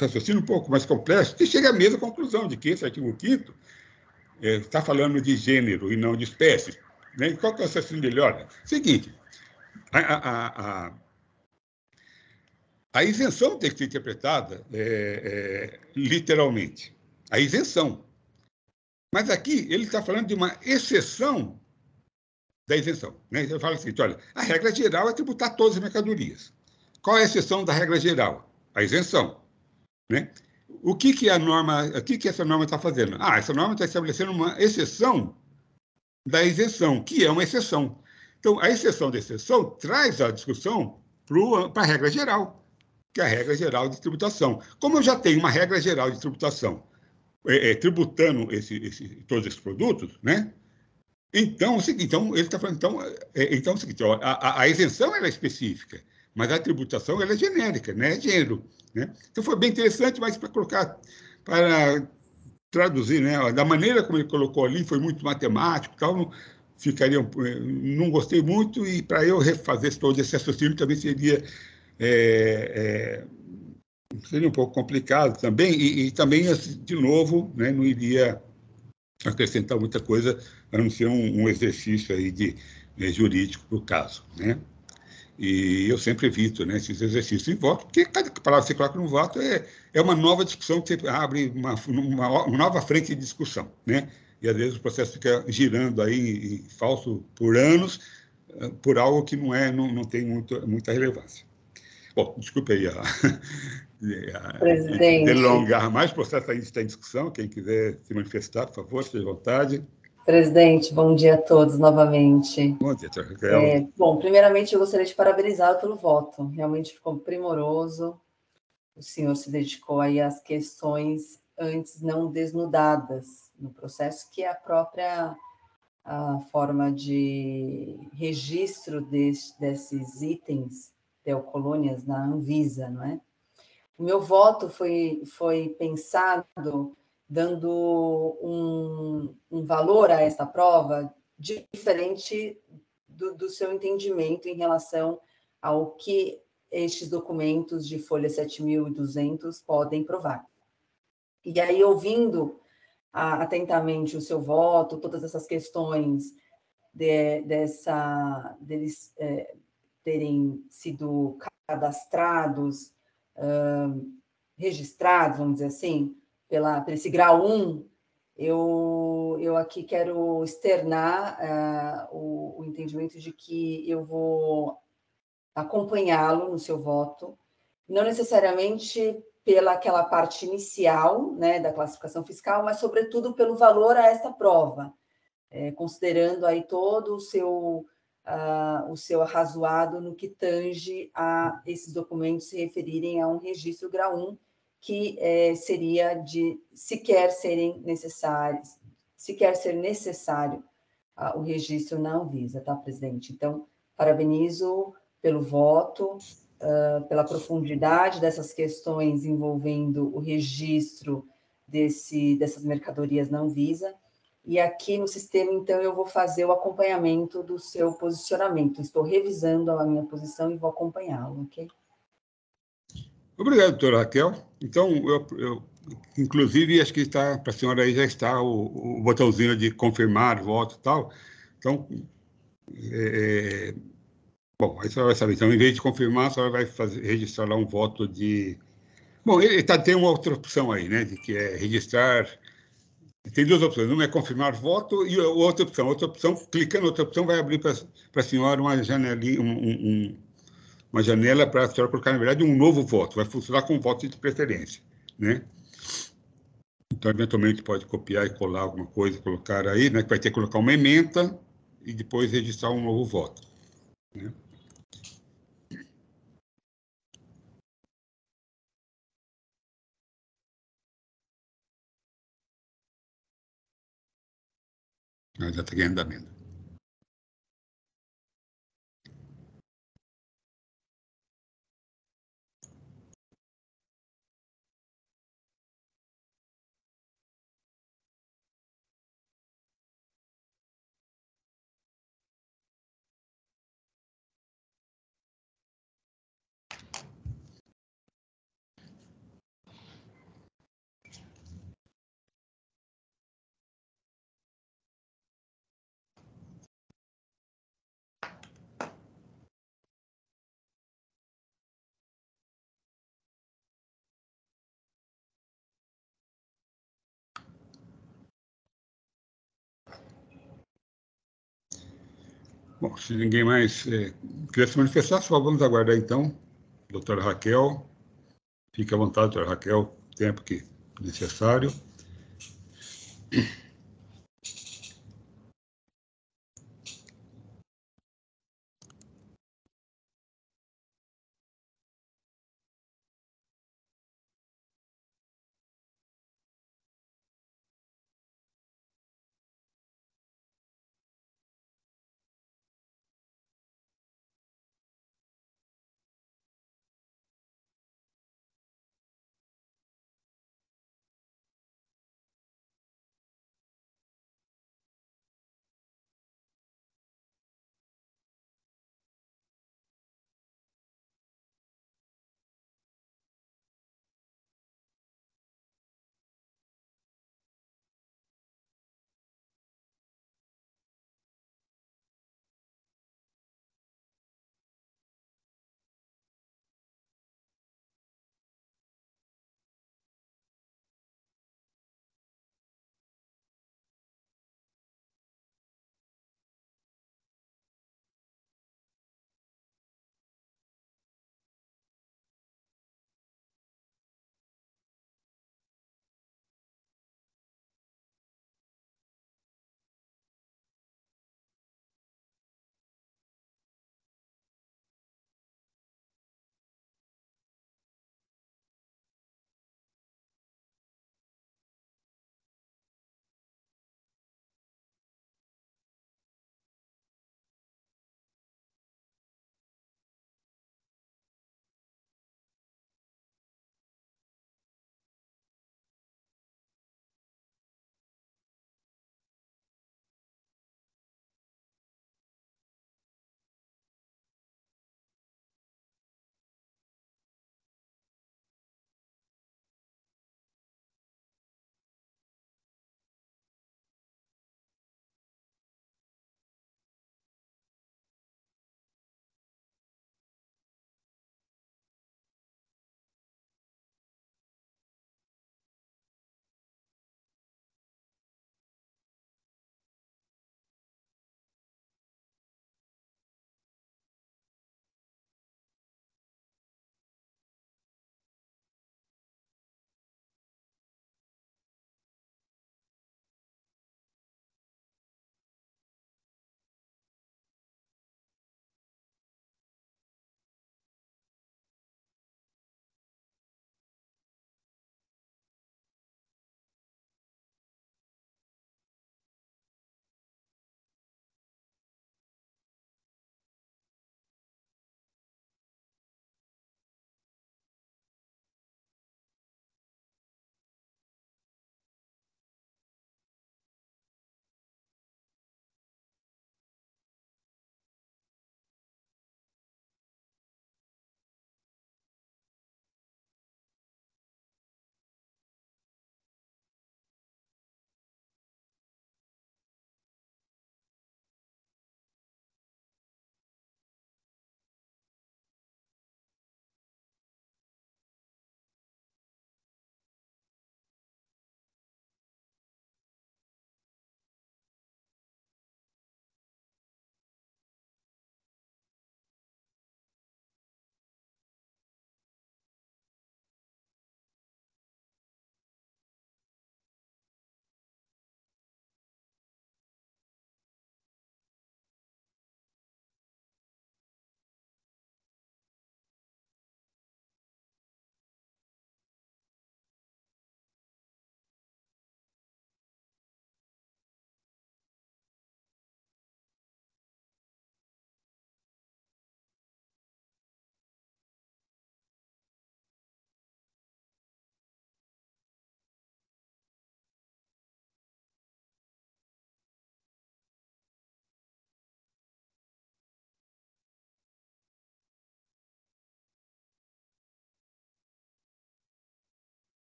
raciocínio um pouco mais complexo, que chega à mesma conclusão de que esse artigo 5º está falando de gênero e não de espécie. Né? Qual que é o raciocínio dele? Olha, seguinte, a isenção tem que ser interpretada literalmente. A isenção. Mas aqui ele está falando de uma exceção da isenção. Né? Ele fala assim, olha, a regra geral é tributar todas as mercadorias. Qual é a exceção da regra geral? A isenção. Né? O que a norma, o que essa norma está fazendo? Essa norma está estabelecendo uma exceção da isenção, que é uma exceção. Então, a exceção da exceção traz a discussão para a regra geral, que é a regra geral de tributação. Como eu já tenho uma regra geral de tributação tributando todos esses produtos, né? Então, ele está falando, então, é o seguinte, ó, a isenção ela é específica, mas a tributação ela é genérica, né? É gênero. Né? Então, foi bem interessante, mas para traduzir, né? Da maneira como ele colocou ali, foi muito matemático, tal, não gostei muito, e para eu refazer todo esse raciocínio também seria um pouco complicado também, e também, de novo, né, não iria acrescentar muita coisa, a não ser um exercício aí jurídico para o caso. Né? E eu sempre evito, né, esses exercícios em voto, porque cada palavra que você coloca no voto é uma nova discussão, que você abre uma nova frente de discussão. Né? E, às vezes, o processo fica girando aí em falso por anos, por algo que não tem muita relevância. Bom, desculpe aí delongar mais, o processo ainda está em discussão. Quem quiser se manifestar, por favor, esteja à vontade. Presidente, bom dia a todos novamente. Bom dia, Raquel. Bom, primeiramente eu gostaria de parabenizá-lo pelo voto, realmente ficou primoroso, o senhor se dedicou aí às questões antes não desnudadas no processo, que é a própria forma de registro desses itens teocolônias na Anvisa, não é? O meu voto foi pensado dando um valor a esta prova diferente do seu entendimento em relação ao que estes documentos de folha 7.200 podem provar. E aí, ouvindo atentamente o seu voto, todas essas questões deles terem sido cadastrados, registrados, vamos dizer assim, por esse grau 1, eu aqui quero externar o entendimento de que eu vou acompanhá-lo no seu voto, não necessariamente pela aquela parte inicial, né, da classificação fiscal, mas, sobretudo, pelo valor a esta prova, considerando aí todo o seu arrazoado no que tange a esses documentos se referirem a um registro grau 1, que seria de sequer ser necessário o registro na Anvisa, tá, presidente? Então, parabenizo pelo voto, pela profundidade dessas questões envolvendo o registro dessas mercadorias na Anvisa. E aqui no sistema, então, eu vou fazer o acompanhamento do seu posicionamento. Estou revisando a minha posição e vou acompanhá-lo, ok? Obrigado, doutora Raquel. Então, eu inclusive, acho que para a senhora aí já está o botãozinho de confirmar voto e tal. Então, bom, aí a senhora vai saber. Então, em vez de confirmar, a senhora vai registrar lá um voto de... Bom, tem uma outra opção aí, né, de que é registrar... Tem duas opções, uma é confirmar voto e outra opção, clicando na outra opção, vai abrir para a senhora uma janelinha, uma janela para a senhora colocar, na verdade, um novo voto, vai funcionar com voto de preferência, né? Então, eventualmente, pode copiar e colar alguma coisa, colocar aí, né, que vai ter que colocar uma ementa e depois registrar um novo voto, né? Já está em andamento. Bom, se ninguém mais queria se manifestar, só vamos aguardar então. Doutora Raquel, fique à vontade, doutora Raquel, tempo que necessário.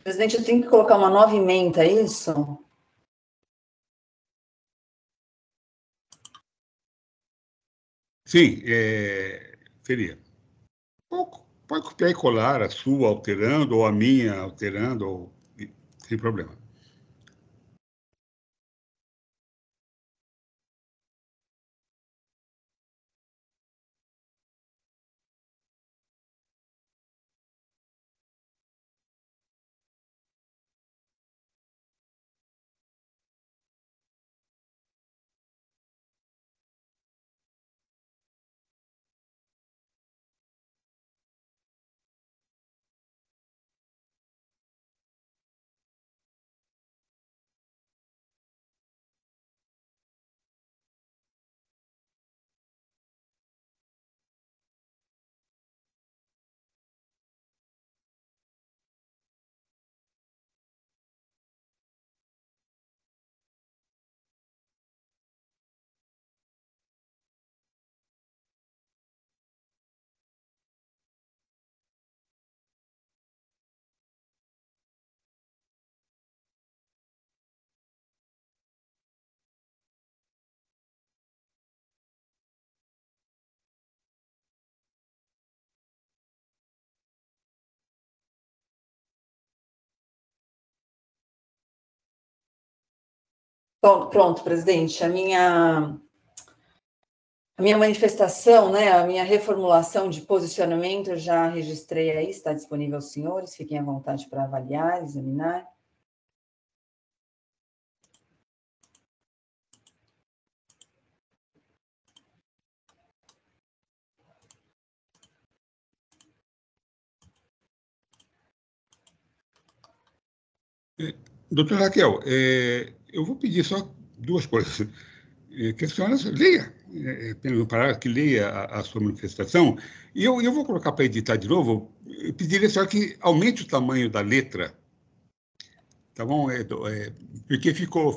Presidente, eu tenho que colocar uma nova ementa, é isso? Sim, Feria. Pode copiar e colar a sua alterando, ou a minha alterando, sem problema. Bom, pronto, presidente. A minha manifestação, né, a minha reformulação de posicionamento, eu já registrei aí, está disponível aos senhores, fiquem à vontade para avaliar, examinar. Doutora Raquel, eu vou pedir só duas coisas. Que a senhora leia, apenas um parágrafo, que leia a sua manifestação, e eu vou colocar para editar de novo. Eu pediria a senhora que aumente o tamanho da letra, tá bom? Porque ficou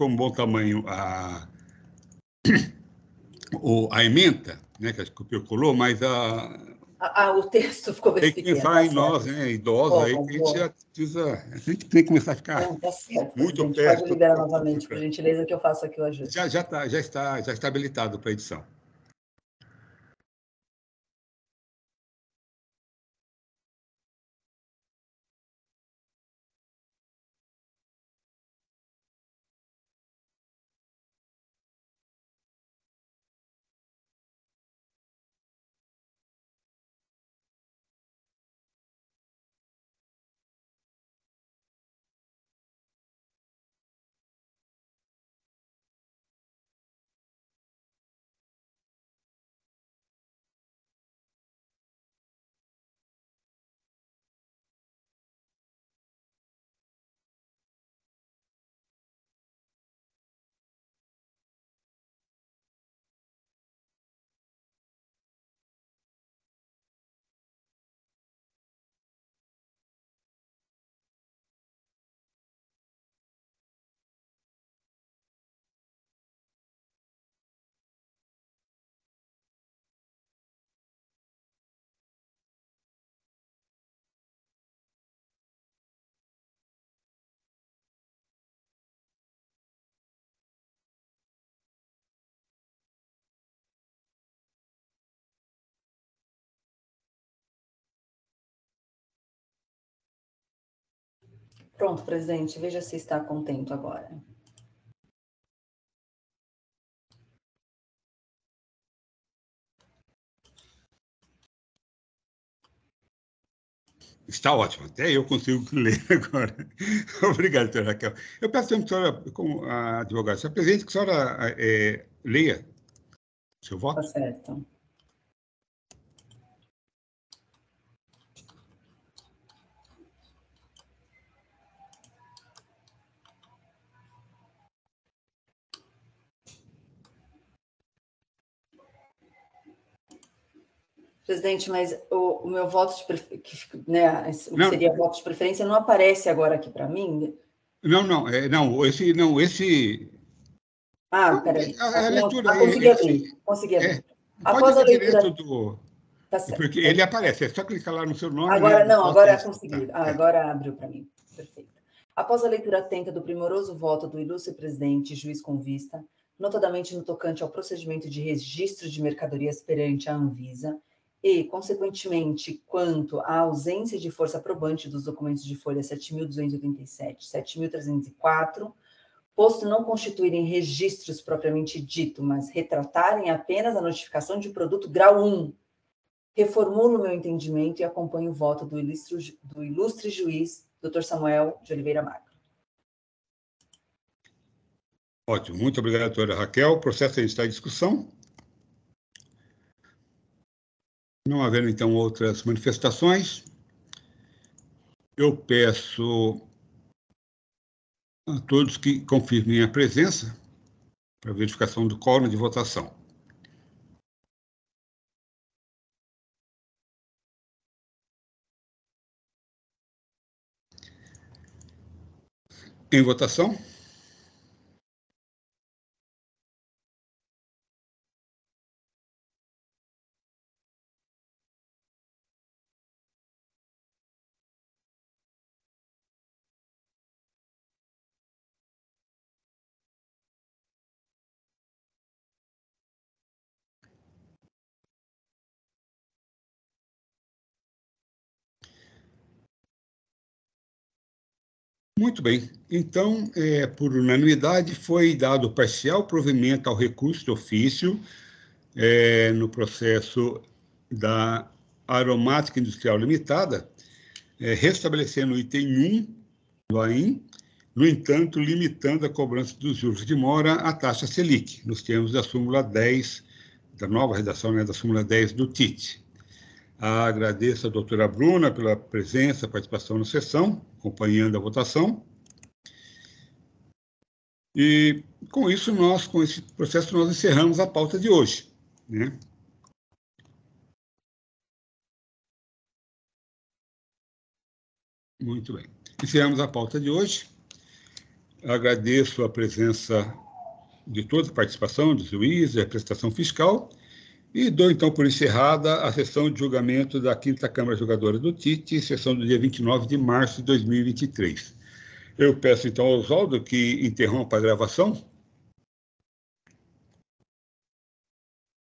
um bom tamanho a ementa, né, que a copiou colou, mas o texto ficou bem tem que pequeno. pensar em nós, né, idosos, aí, que a gente já precisa, a gente tem que começar a ficar Tá certo, muito presidente. perto. Pode liberar novamente, por gentileza, que eu faço aqui o ajuste. Já está habilitado para edição. Pronto, presidente, veja se está contento agora. Está ótimo, até eu consigo ler agora. Obrigado, doutora Raquel. Eu peço sempre que a senhora, como a advogada, se apresente, que a senhora leia seu voto. Tá certo. Presidente, mas o meu voto de preferência, né, o que seria voto de preferência, não aparece agora aqui para mim? Não, esse... Peraí. A leitura... Consegui abrir. Após a leitura... Tá certo. Porque ele aparece, é só clicar lá no seu nome... Agora, né, agora consegui. Agora abriu para mim. Perfeito. Após a leitura atenta do primoroso voto do ilustre presidente, juiz com vista, notadamente no tocante ao procedimento de registro de mercadorias perante a Anvisa, e, consequentemente, quanto à ausência de força probante dos documentos de folha 7.287 e 7.304, posto não constituírem registros propriamente dito, mas retratarem apenas a notificação de produto grau 1, reformulo o meu entendimento e acompanho o voto do ilustre juiz, Dr. Samuel de Oliveira Magro. Ótimo, muito obrigado, doutora Raquel. O processo está em discussão. Não havendo, então, outras manifestações, eu peço a todos que confirmem a presença para verificação do quórum de votação. Em votação. Muito bem. Então, por unanimidade, foi dado parcial provimento ao recurso de ofício no processo da Aromática Industrial Limitada, restabelecendo o item 1 do AIM, no entanto, limitando a cobrança dos juros de mora à taxa Selic, nos termos da súmula 10, da nova redação, da súmula 10 do TIT. Agradeço a doutora Bruna pela presença, participação na sessão, acompanhando a votação. E, com isso, com esse processo, nós encerramos a pauta de hoje, né? Muito bem. Encerramos a pauta de hoje. Agradeço a presença de toda a participação dos juízes, a representação fiscal, e dou, então, por encerrada a sessão de julgamento da 5ª Câmara Julgadora do TIT, sessão do dia 29 de março de 2023. Eu peço, então, ao Oswaldo que interrompa a gravação